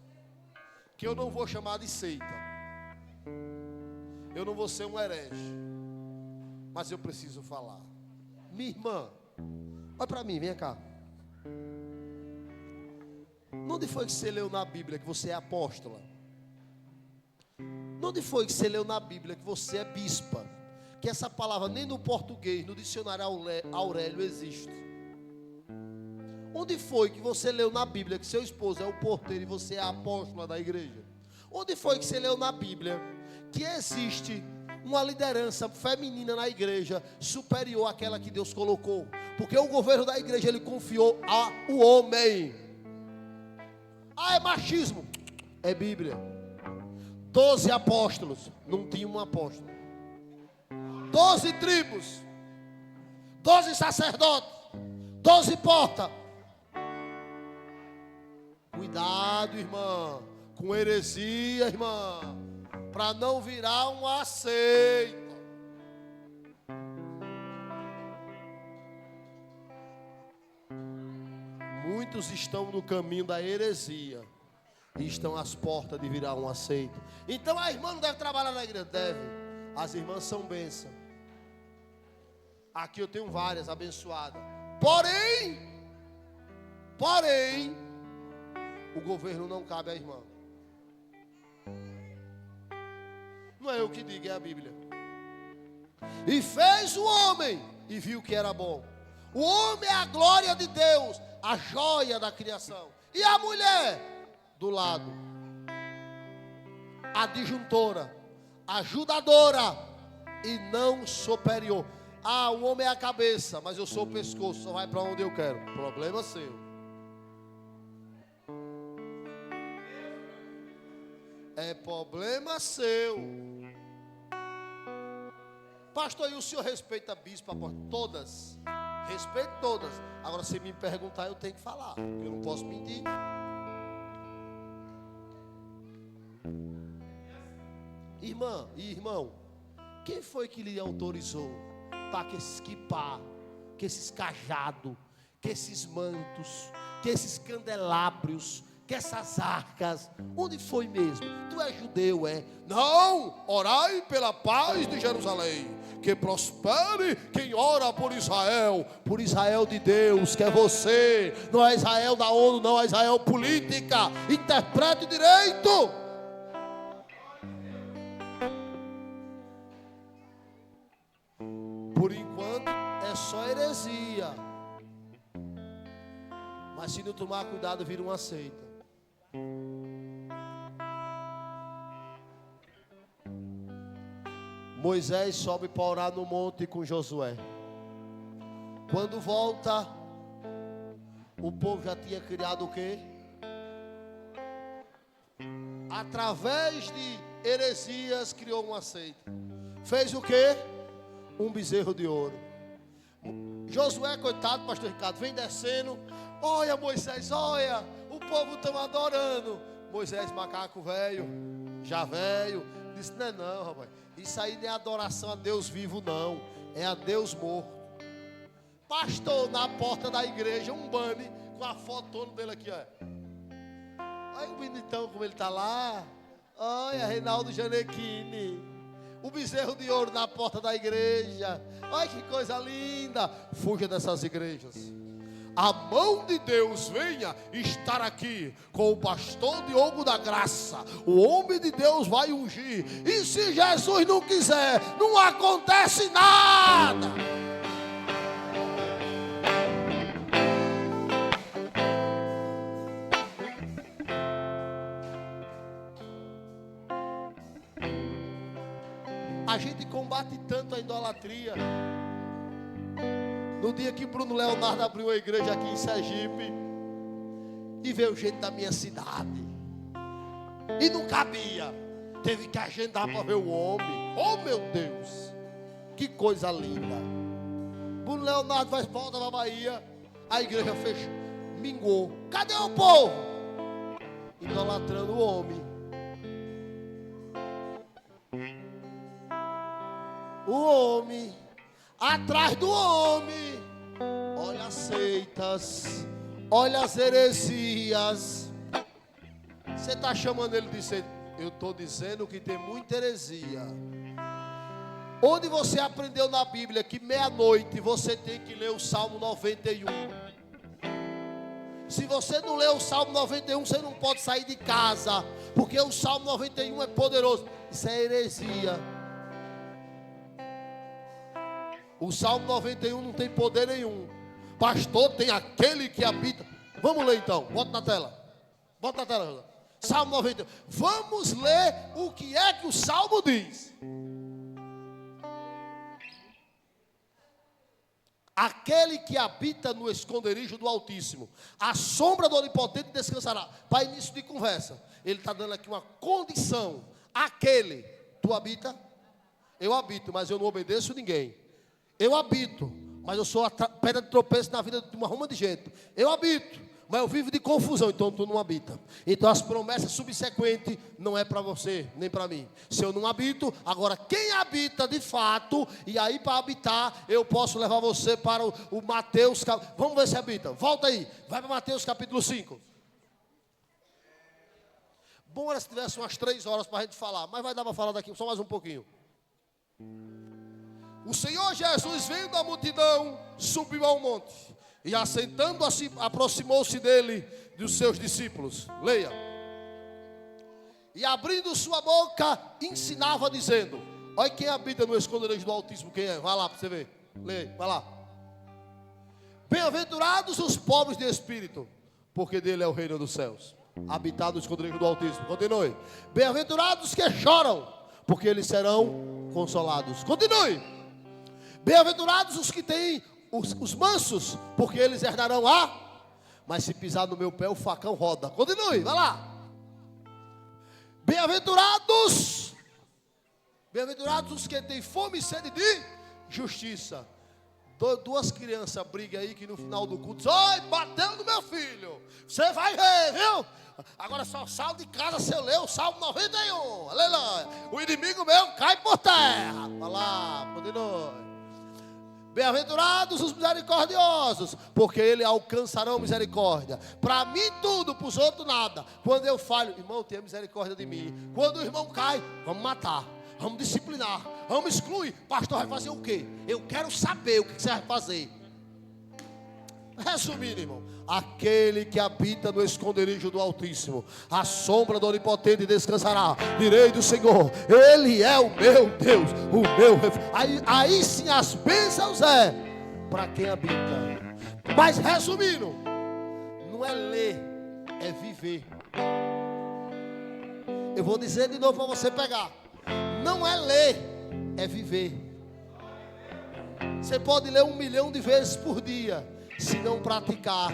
que eu não vou chamar de seita. Eu não vou ser um herege, mas eu preciso falar. Minha irmã, olha para mim, vem cá. Onde foi que você leu na Bíblia que você é apóstola? Onde foi que você leu na Bíblia que você é bispa? Que essa palavra nem no português, no dicionário Aurélio existe. Onde foi que você leu na Bíblia que seu esposo é o porteiro e você é a apóstola da igreja? Onde foi que você leu na Bíblia que existe uma liderança feminina na igreja superior àquela que Deus colocou? Porque o governo da igreja ele confiou ao homem. É machismo. É Bíblia. 12 apóstolos, não tinha um apóstolo. 12 tribos, 12 sacerdotes, 12 portas. Cuidado, irmã, com heresia, irmã, para não virar uma seita. muitos estão no caminho da heresia e estão às portas de virar uma seita. Então a irmã não deve trabalhar na igreja? Deve. As irmãs são bênçãos. Aqui eu tenho várias abençoadas. Porém, o governo não cabe à irmã. Não é eu que digo, é a Bíblia. E fez o homem e viu que era bom. O homem é a glória de Deus, a joia da criação. E a mulher do lado, adjuntora, ajudadora e não superior. Ah, o homem é a cabeça, mas eu sou o pescoço, só vai para onde eu quero. Problema seu. É problema seu. Pastor, e o senhor respeita a bispa? Todas. Respeito todas. Agora, se me perguntar, eu tenho que falar. Eu não posso mentir. Irmã e irmão, quem foi que lhe autorizou para que esses quipá, que esses cajados, que esses mantos, que esses candelabros, que essas arcas, onde foi mesmo? Tu é judeu, é? Não, orai pela paz de Jerusalém, que prospere quem ora por Israel de Deus, que é você, não é Israel da ONU, não é Israel política, interprete direito. Por enquanto é só heresia, mas se não tomar cuidado vira uma seita. Moisés sobe para orar no monte com Josué. Quando volta, o povo já tinha criado o quê? Através de heresias criou uma seita. Fez o quê? Um bezerro de ouro. Josué, coitado, pastor Ricardo, vem descendo. Olha Moisés, olha, o povo está adorando. Moisés, macaco velho, já velho, disse, não, rapaz. Isso aí não é adoração a Deus vivo, não. É a Deus morto. Pastor, na porta da igreja, um banner com a foto dele aqui, ó. Olha o bonitão como ele está lá. Olha, Reinaldo Janequini. O bezerro de ouro na porta da igreja. Olha que coisa linda. Fuja dessas igrejas. A mão de Deus venha estar aqui com o pastor Diogo da Graça. O homem de Deus vai ungir. E se Jesus não quiser, não acontece nada. A gente combate tanto a idolatria. No dia que Bruno Leonardo abriu a igreja aqui em Sergipe, e veio gente da minha cidade, e não cabia, teve que agendar para ver o homem. Oh meu Deus, que coisa linda. Bruno Leonardo vai volta para a Bahia, a igreja fechou, mingou. Cadê o povo? Idolatrando o homem. O homem, atrás do homem, olha as seitas, olha as heresias. Você está chamando ele de seita? Eu estou dizendo que tem muita heresia. Onde você aprendeu na Bíblia que meia-noite você tem que ler o Salmo 91? Se você não ler o Salmo 91, você não pode sair de casa, porque o Salmo 91 é poderoso. Isso é heresia. O Salmo 91 não tem poder nenhum. Pastor, tem aquele que habita. Vamos ler então, bota na tela. Bota na tela. Salmo 91. Vamos ler o que é que o Salmo diz. Aquele que habita no esconderijo do Altíssimo, a sombra do Onipotente descansará. Para início de conversa, ele está dando aqui uma condição. Aquele, tu habita? Eu habito, mas eu não obedeço ninguém. Eu habito, mas eu sou a pedra de tropeço na vida de uma ruma de gente. Eu habito, Mas eu vivo de confusão, então tu não habita. Então as promessas subsequentes não é para você, nem para mim. Se eu não habito, agora quem habita de fato, e aí para habitar, eu posso levar você para o Mateus. Vamos ver se habita. Volta aí, vai para Mateus capítulo 5. Bom era se tivesse umas 3 horas para a gente falar, mas vai dar para falar daqui só mais um pouquinho. O Senhor Jesus, vendo a multidão, subiu ao monte. E assentando-se, aproximou-se dele, dos seus discípulos. Leia. E abrindo sua boca, ensinava, dizendo: olha quem habita no esconderijo do Altíssimo, quem é? Vai lá para você ver. Leia, vai lá. Bem-aventurados os pobres de espírito, porque dele é o reino dos céus. Habitar no esconderijo do Altíssimo. Continue. Bem-aventurados que choram, porque eles serão consolados. Continue. Bem-aventurados os que têm os mansos, porque eles herdarão a. Mas se pisar no meu pé, o facão roda. Continue, vai lá. Bem-aventurados os que têm fome e sede de justiça. Duas crianças brigam aí que no final do culto: oi, bateu no meu filho. Você vai ver, viu? Agora só salvo de casa se eu ler o Salmo 91. Aleluia. O inimigo meu cai por terra. Vai lá, continue. Bem-aventurados os misericordiosos, porque eles alcançarão misericórdia. Para mim tudo, para os outros nada. Quando eu falho, irmão, tenha misericórdia de mim. Quando o irmão cai, vamos matar, vamos disciplinar, vamos excluir. Pastor, vai fazer o quê? Eu quero saber o que você vai fazer. Resumindo, irmão, aquele que habita no esconderijo do Altíssimo, a sombra do Onipotente descansará. Direi do Senhor: Ele é o meu Deus, o meu refúgio. Aí sim as bênçãos é para quem habita. Mas resumindo, não é ler, é viver. Eu vou dizer de novo para você pegar. Não é ler, é viver. Você pode ler 1 milhão de vezes por dia, se não praticar.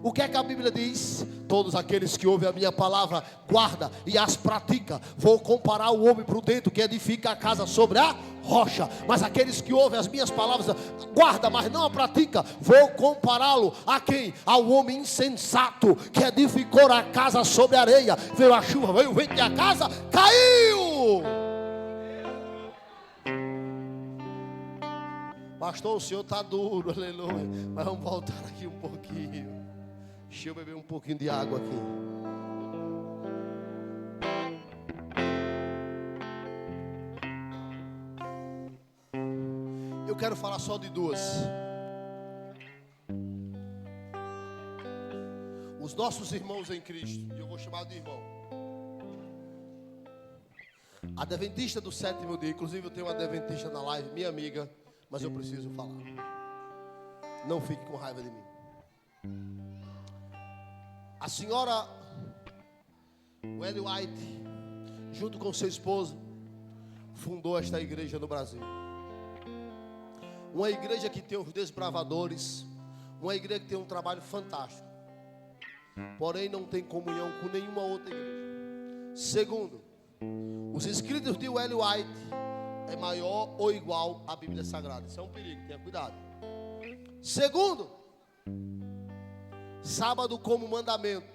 O que é que a Bíblia diz? Todos aqueles que ouvem a minha palavra, guarda e as pratica. Vou comparar o homem prudente que edifica a casa sobre a rocha. Mas aqueles que ouvem as minhas palavras, guarda, mas não a pratica, vou compará-lo a quem? Ao homem insensato que edificou a casa sobre a areia. Veio a chuva, veio o vento e a casa caiu. Pastor, o senhor está duro, aleluia. Mas vamos voltar aqui um pouquinho. Deixa eu beber um pouquinho de água aqui. Eu quero falar só de duas. Os nossos irmãos em Cristo, e eu vou chamar de irmão. A adventista do 7º dia, inclusive eu tenho uma adventista na live, minha amiga, mas eu preciso falar. Não fique com raiva de mim. A senhora Ellen White, junto com seu esposo, fundou esta igreja no Brasil. Uma igreja que tem os desbravadores, uma igreja que tem um trabalho fantástico. Porém não tem comunhão com nenhuma outra igreja. Segundo, os escritos de Ellen White é maior ou igual à Bíblia Sagrada. Isso é um perigo, tenha cuidado. Segundo, sábado como mandamento.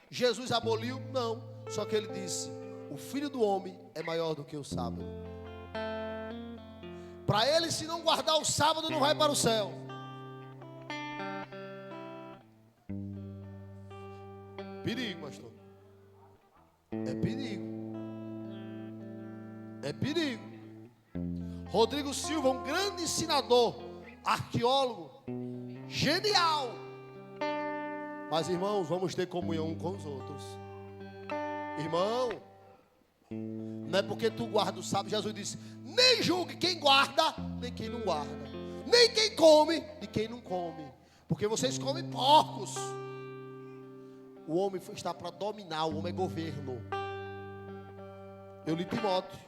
Jesus aboliu? Não. Só que ele disse: o Filho do Homem é maior do que o sábado. Para ele, se não guardar o sábado, não vai para o céu. Perigo, pastor. É perigo. É perigo. Rodrigo Silva, um grande ensinador, arqueólogo, genial. Mas irmãos, vamos ter comunhão uns com os outros. Irmão, não é porque tu guarda o sábado. Jesus disse: nem julgue quem guarda, nem quem não guarda, nem quem come, nem quem não come. Porque vocês comem porcos. O homem está para dominar, o homem é governo. Eu li Timóteo.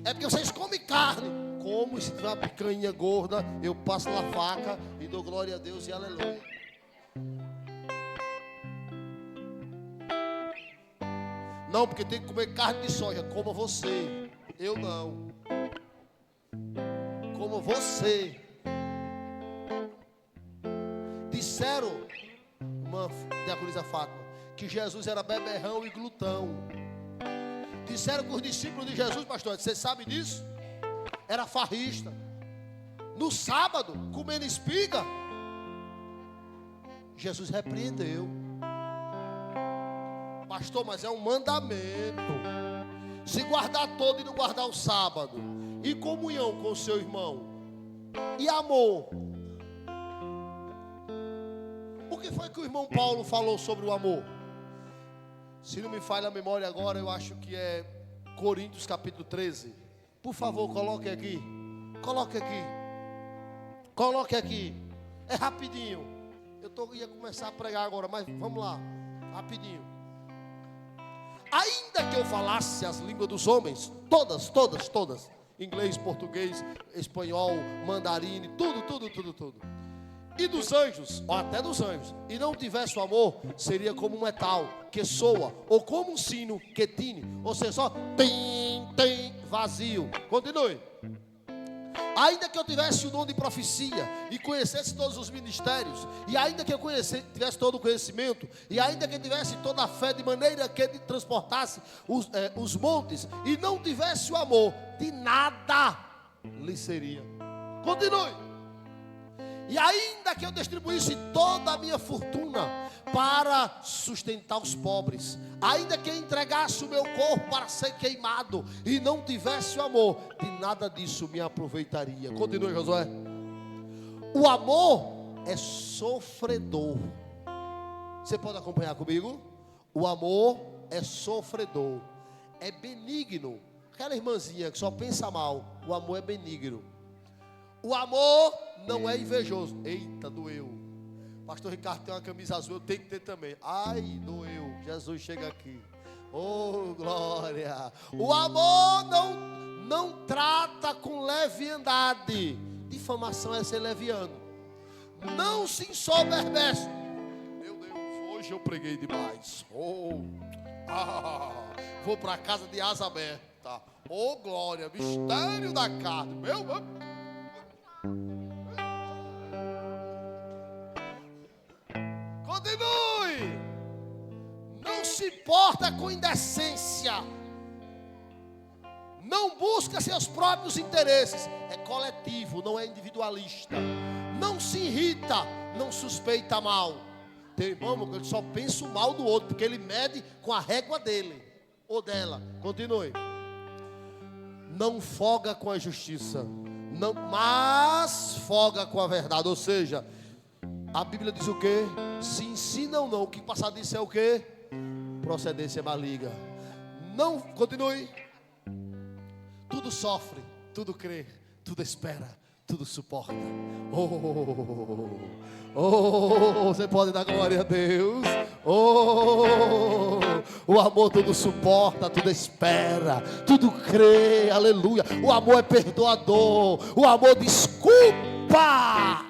É porque vocês comem carne. Como se tiver uma picanha gorda, eu passo na faca e dou glória a Deus e aleluia. Não, porque tem que comer carne de soja. Coma você. Eu não. Como você. Disseram irmã Diaconisa Fátima, que Jesus era beberrão e glutão. Disseram que os discípulos de Jesus, pastor, você sabe disso? Era farrista. No sábado, comendo espiga, Jesus repreendeu. Pastor, mas é um mandamento. Se guardar todo e não guardar o sábado, e comunhão com o seu irmão, e amor. O que foi que o irmão Paulo falou sobre o amor? Se não me falha a memória agora, eu acho que é Coríntios capítulo 13. Por favor, coloque aqui. Coloque aqui. Coloque aqui. É rapidinho. Ia começar a pregar agora, mas vamos lá. Rapidinho. Ainda que eu falasse as línguas dos homens, todas. Inglês, português, espanhol, mandarim, tudo. E dos anjos, ou até dos anjos, e não tivesse o amor, seria como um metal que soa, ou como um sino que tine, ou seja, só tem, vazio. Continue. Ainda que eu tivesse o dom de profecia e conhecesse todos os ministérios, e ainda que eu tivesse todo o conhecimento, e ainda que eu tivesse toda a fé de maneira que ele transportasse os montes, e não tivesse o amor, de nada lhe seria. Continue. E ainda que eu distribuísse toda a minha fortuna para sustentar os pobres, ainda que eu entregasse o meu corpo para ser queimado e não tivesse o amor, de nada disso me aproveitaria. Continue, Josué. O amor é sofredor. Você pode acompanhar comigo? O amor é sofredor, é benigno. Aquela irmãzinha que só pensa mal, o amor é benigno. O amor não é invejoso. Eita, doeu. Pastor Ricardo tem uma camisa azul, eu tenho que ter também. Ai, doeu. Jesus chega aqui. Oh, glória. O amor não trata com leviandade. Difamação é ser leviano. Não se ensoberbece. Meu Deus, hoje eu preguei demais. Vou para a casa de asa aberta. Oh, glória. Mistério da carne. Meu Deus. Continue. Não se importa com indecência. Não busca seus próprios interesses. É coletivo, não é individualista. Não se irrita, não suspeita mal. Tem irmão que ele só pensa o mal do outro, porque ele mede com a régua dele ou dela. Continue. Não folga com a justiça, não, mas folga com a verdade. Ou seja, a Bíblia diz o quê? Se ensina ou não, o que passar disso é o quê? Procedência maligna. Não, continue. Tudo sofre, tudo crê, tudo espera, tudo suporta. Você pode dar glória a Deus. O amor tudo suporta, tudo espera, tudo crê, aleluia. O amor é perdoador, o amor desculpa.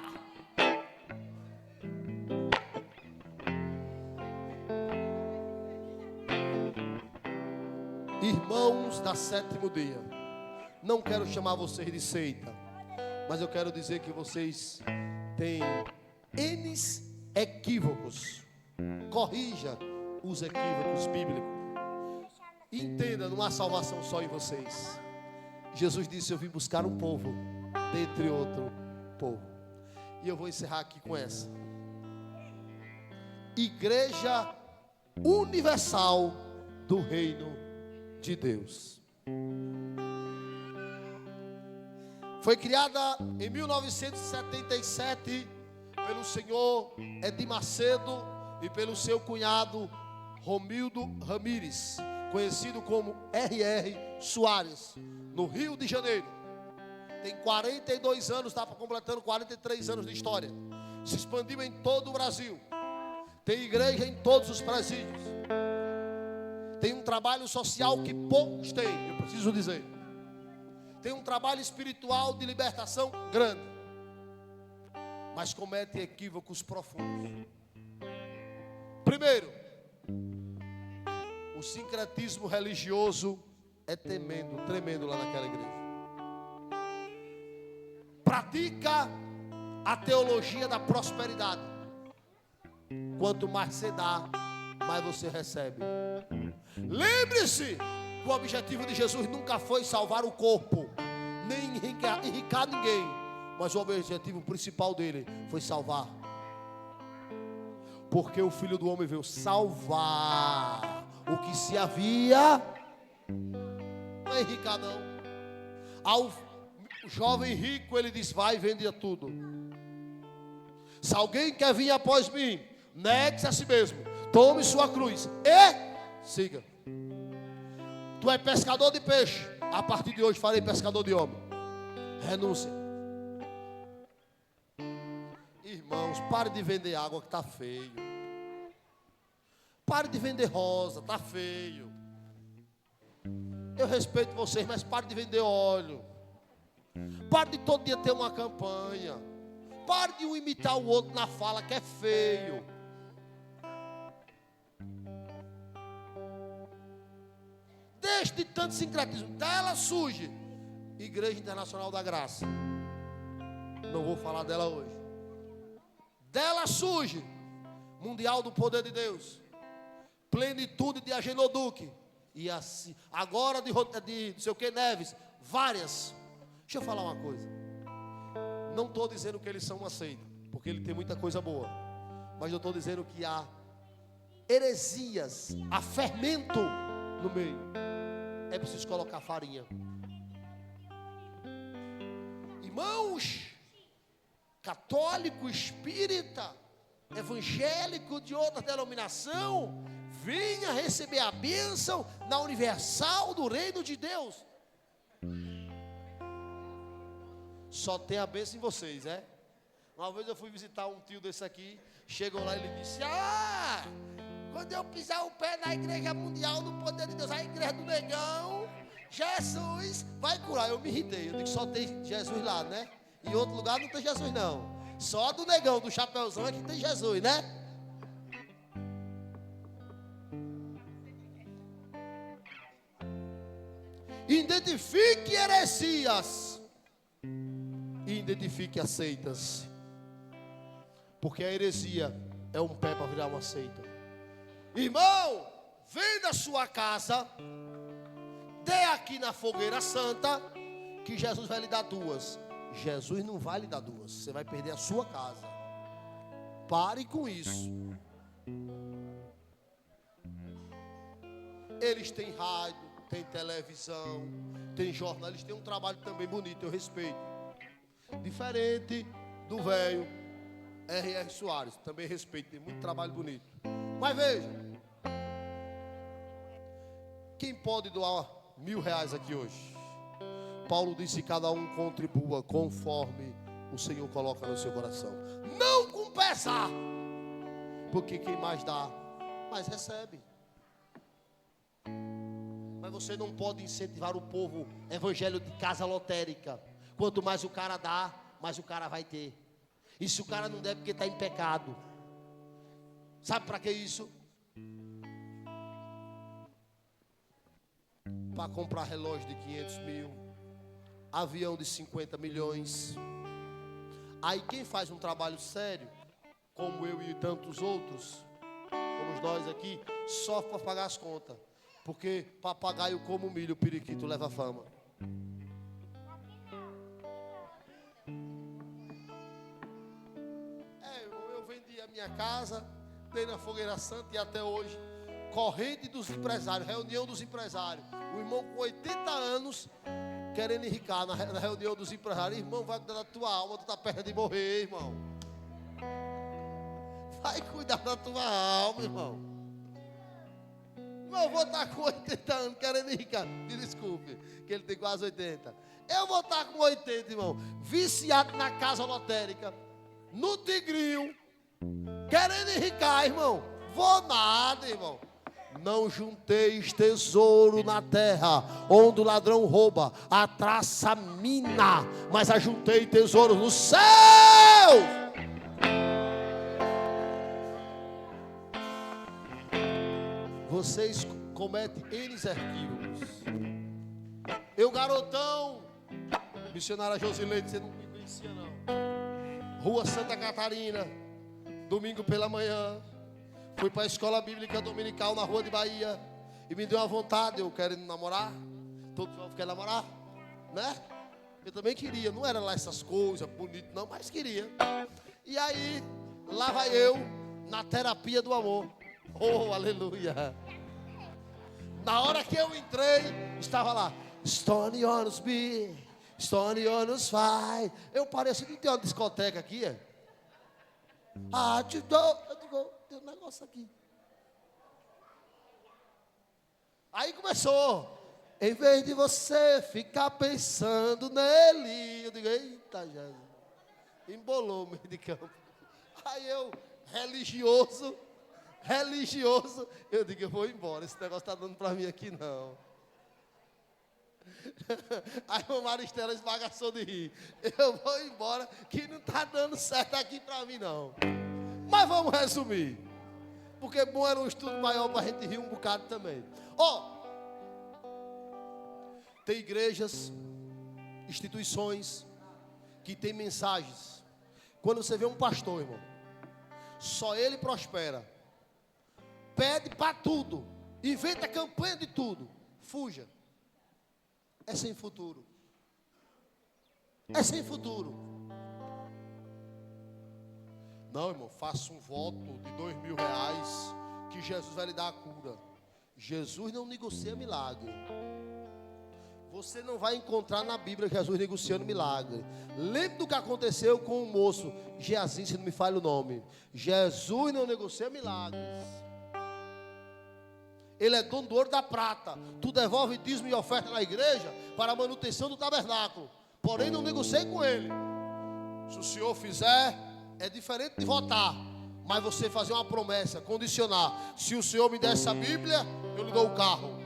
Irmãos da sétimo dia, não quero chamar vocês de seita, mas eu quero dizer que vocês têm N equívocos. Corrija os equívocos bíblicos. Entenda, não há salvação só em vocês. Jesus disse: eu vim buscar um povo dentre outro povo. E eu vou encerrar aqui com essa. Igreja Universal do Reino de Deus. Foi criada em 1977 pelo senhor Edir Macedo e pelo seu cunhado Romildo Ramírez, conhecido como R.R. Soares, no Rio de Janeiro. Tem 42 anos, está completando 43 anos de história. Se expandiu em todo o Brasil. Tem igreja em todos os presídios. Tem um trabalho social que poucos têm, eu preciso dizer. Tem um trabalho espiritual de libertação grande, mas comete equívocos profundos. Primeiro, o sincretismo religioso é tremendo lá naquela igreja. Pratica a teologia da prosperidade. Quanto mais você dá, mais você recebe. Lembre-se que o objetivo de Jesus nunca foi salvar o corpo, nem enriquecer ninguém, mas o objetivo principal dele foi salvar. Porque o Filho do Homem veio salvar o que se havia. Não é enricar não. Ao jovem rico ele diz: vai, vende tudo. Se alguém quer vir após mim, negue-se a si mesmo, tome sua cruz e siga. Tu é pescador de peixe, a partir de hoje farei pescador de homem. Renúncia. Irmãos, pare de vender água que está feio. Pare de vender rosa, está feio. Eu respeito vocês, mas pare de vender óleo. Pare de todo dia ter uma campanha. Pare de um imitar o outro na fala, que é feio. Deixe de tanto sincretismo. Dela surge Igreja Internacional da Graça. Não vou falar dela hoje. Dela surge Mundial do Poder de Deus, Plenitude de Agenoduque, e assim, agora de não sei o que, Neves, várias. Deixa eu falar uma coisa. Não estou dizendo que eles são uma seita, porque ele tem muita coisa boa, mas eu estou dizendo que há heresias, há fermento no meio. É preciso colocar farinha. Irmãos, católico, espírita, evangélico de outra denominação, venha receber a bênção na universal do reino de Deus. Só tem a bênção em vocês, é? Uma vez eu fui visitar um tio desse aqui, chegou lá e ele disse: quando eu pisar o pé na Igreja Mundial do Poder de Deus, a igreja do Negão, Jesus vai curar. Eu me irritei, eu digo: só tem Jesus lá, né? Em outro lugar não tem Jesus não. Só do Negão, do Chapéuzão é que tem Jesus, né? Identifique heresias e identifique as seitas, porque a heresia é um pé para virar uma seita. Irmão, venda sua casa, dê aqui na fogueira santa, que Jesus vai lhe dar duas. Jesus não vai lhe dar duas, você vai perder a sua casa. Pare com isso. Eles têm rádio, tem televisão, tem jornal, eles têm um trabalho também bonito, eu respeito. Diferente do velho R.R. Soares, também respeito, tem muito trabalho bonito. Mas veja, quem pode doar R$1.000 aqui hoje? Paulo disse: cada um contribua conforme o Senhor coloca no seu coração, não com pesar, porque quem mais dá, mais recebe. Mas você não pode incentivar o povo evangelho de casa lotérica. Quanto mais o cara dá, mais o cara vai ter. E se o cara não der, porque está em pecado. Sabe para que isso? Para comprar relógio de 500 mil, avião de 50 milhões. Aí quem faz um trabalho sério, como eu e tantos outros, como nós aqui, só para pagar as contas. Porque papagaio como milho, periquito leva fama. Eu vendi a minha casa, dei na fogueira santa e até hoje, corrente dos empresários, reunião dos empresários. O irmão com 80 anos, querendo enricar na reunião dos empresários. Irmão, vai cuidar da tua alma, tu está perto de morrer, irmão. Vai cuidar da tua alma, irmão. Eu vou estar com 80 anos querendo enricar. Me desculpe, que ele tem quase 80. Eu vou estar com 80, irmão, viciado na casa lotérica, no tigrinho, querendo enricar, irmão. Vou nada, irmão. Não junteis tesouro na terra, onde o ladrão rouba, a traça mina, mas ajuntei tesouro no céu. Vocês cometem N equívocos. Eu, garotão, missionária Josileide, você não me conhecia não. Rua Santa Catarina, domingo pela manhã, fui para a escola bíblica dominical na rua de Bahia. E me deu uma vontade, eu querendo namorar. Todos jovens querem namorar, né? Eu também queria, não era lá essas coisas bonitas não, mas queria. E aí, lá vai eu, na terapia do amor. Oh, aleluia. Na hora que eu entrei, estava lá, Stone Honors B, Stone Honors Fly. Eu pareço que tem uma discoteca aqui, é? Eu digo, tem um negócio aqui. Aí começou. Em vez de você ficar pensando nele, eu digo, eita, Jesus. Embolou o meio de campo. Aí eu, religioso, eu digo, eu vou embora. Esse negócio está dando para mim aqui, não. Aí o Maristela esbagaçou de rir. Eu vou embora, que não está dando certo aqui para mim, não. Mas vamos resumir. Porque bom era um estudo maior para a gente rir um bocado também. Tem igrejas, instituições que tem mensagens. Quando você vê um pastor, irmão, só ele prospera. Pede para tudo, inventa campanha de tudo. Fuja. É sem futuro. É sem futuro. Não, irmão, faça um voto de R$2.000 que Jesus vai lhe dar a cura. Jesus não negocia milagre. Você não vai encontrar na Bíblia Jesus negociando milagre. Lembre do que aconteceu com o moço Geazi, se não me falha o nome. Jesus não negocia milagres. Ele é dono do ouro e da prata. Tu devolve dízimo e oferta na igreja para a manutenção do tabernáculo. Porém não negociei com ele. Se o senhor fizer, é diferente de votar. Mas você fazer uma promessa, condicionar. Se o senhor me der essa Bíblia, eu lhe dou o carro.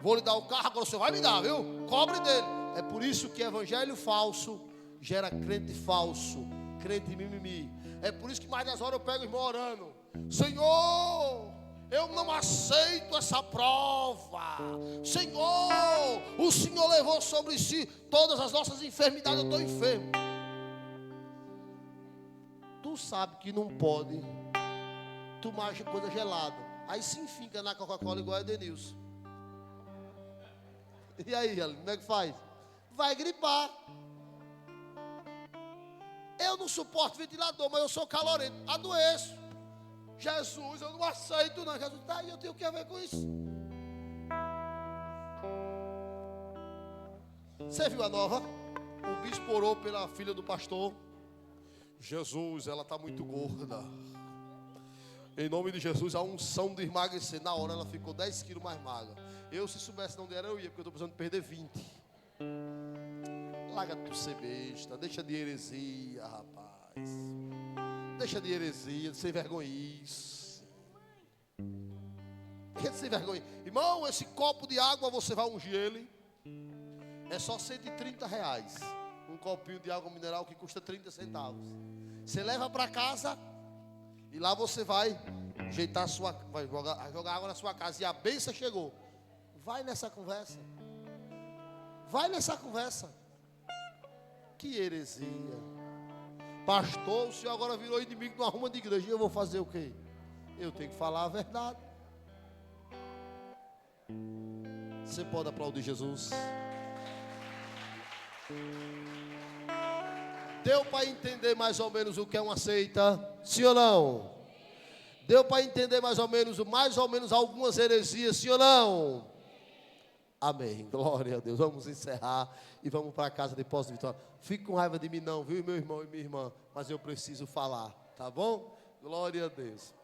Vou lhe dar o carro, agora o senhor vai me dar, viu? Cobre dele. É por isso que evangelho falso gera crente falso, crente mimimi. É por isso que mais das horas eu pego o irmão orando. Senhor, eu não aceito essa prova. Senhor, o Senhor levou sobre si todas as nossas enfermidades. Eu estou enfermo. Tu sabe que não pode tomar coisa gelada. Aí se enfinca na Coca-Cola igual a Edenilson. E aí, como é que faz? Vai gripar. Eu não suporto ventilador, mas eu sou calorento. Adoeço. Jesus, eu não aceito não. Jesus, tá aí, eu tenho o que a ver com isso? Você viu a nova? O bispo orou pela filha do pastor. Jesus, ela está muito gorda. Em nome de Jesus, a unção de emagrecer. Na hora ela ficou 10 quilos mais magra. Eu, se soubesse não der, eu ia, porque eu estou precisando perder 20. Larga de tu ser besta, deixa de heresia, rapaz. Deixa de heresia, de ser vergonhice. Deixa de ser vergonha. Irmão, esse copo de água você vai ungir ele. É só R$130. Um copinho de água mineral que custa 30 centavos. Você leva para casa e lá você vai ajeitar vai jogar água na sua casa e a bênção chegou. Vai nessa conversa. Vai nessa conversa. Que heresia. Pastor, o senhor agora virou inimigo de uma ruma de igreja. E eu vou fazer o quê? Eu tenho que falar a verdade. Você pode aplaudir Jesus? Deu para entender mais ou menos o que é uma seita? Sim ou não? Deu para entender mais ou menos algumas heresias? Sim ou não? Amém, glória a Deus. Vamos encerrar e vamos para casa de posse de vitória. Fique com raiva de mim não, viu, meu irmão e minha irmã? Mas eu preciso falar, tá bom? Glória a Deus.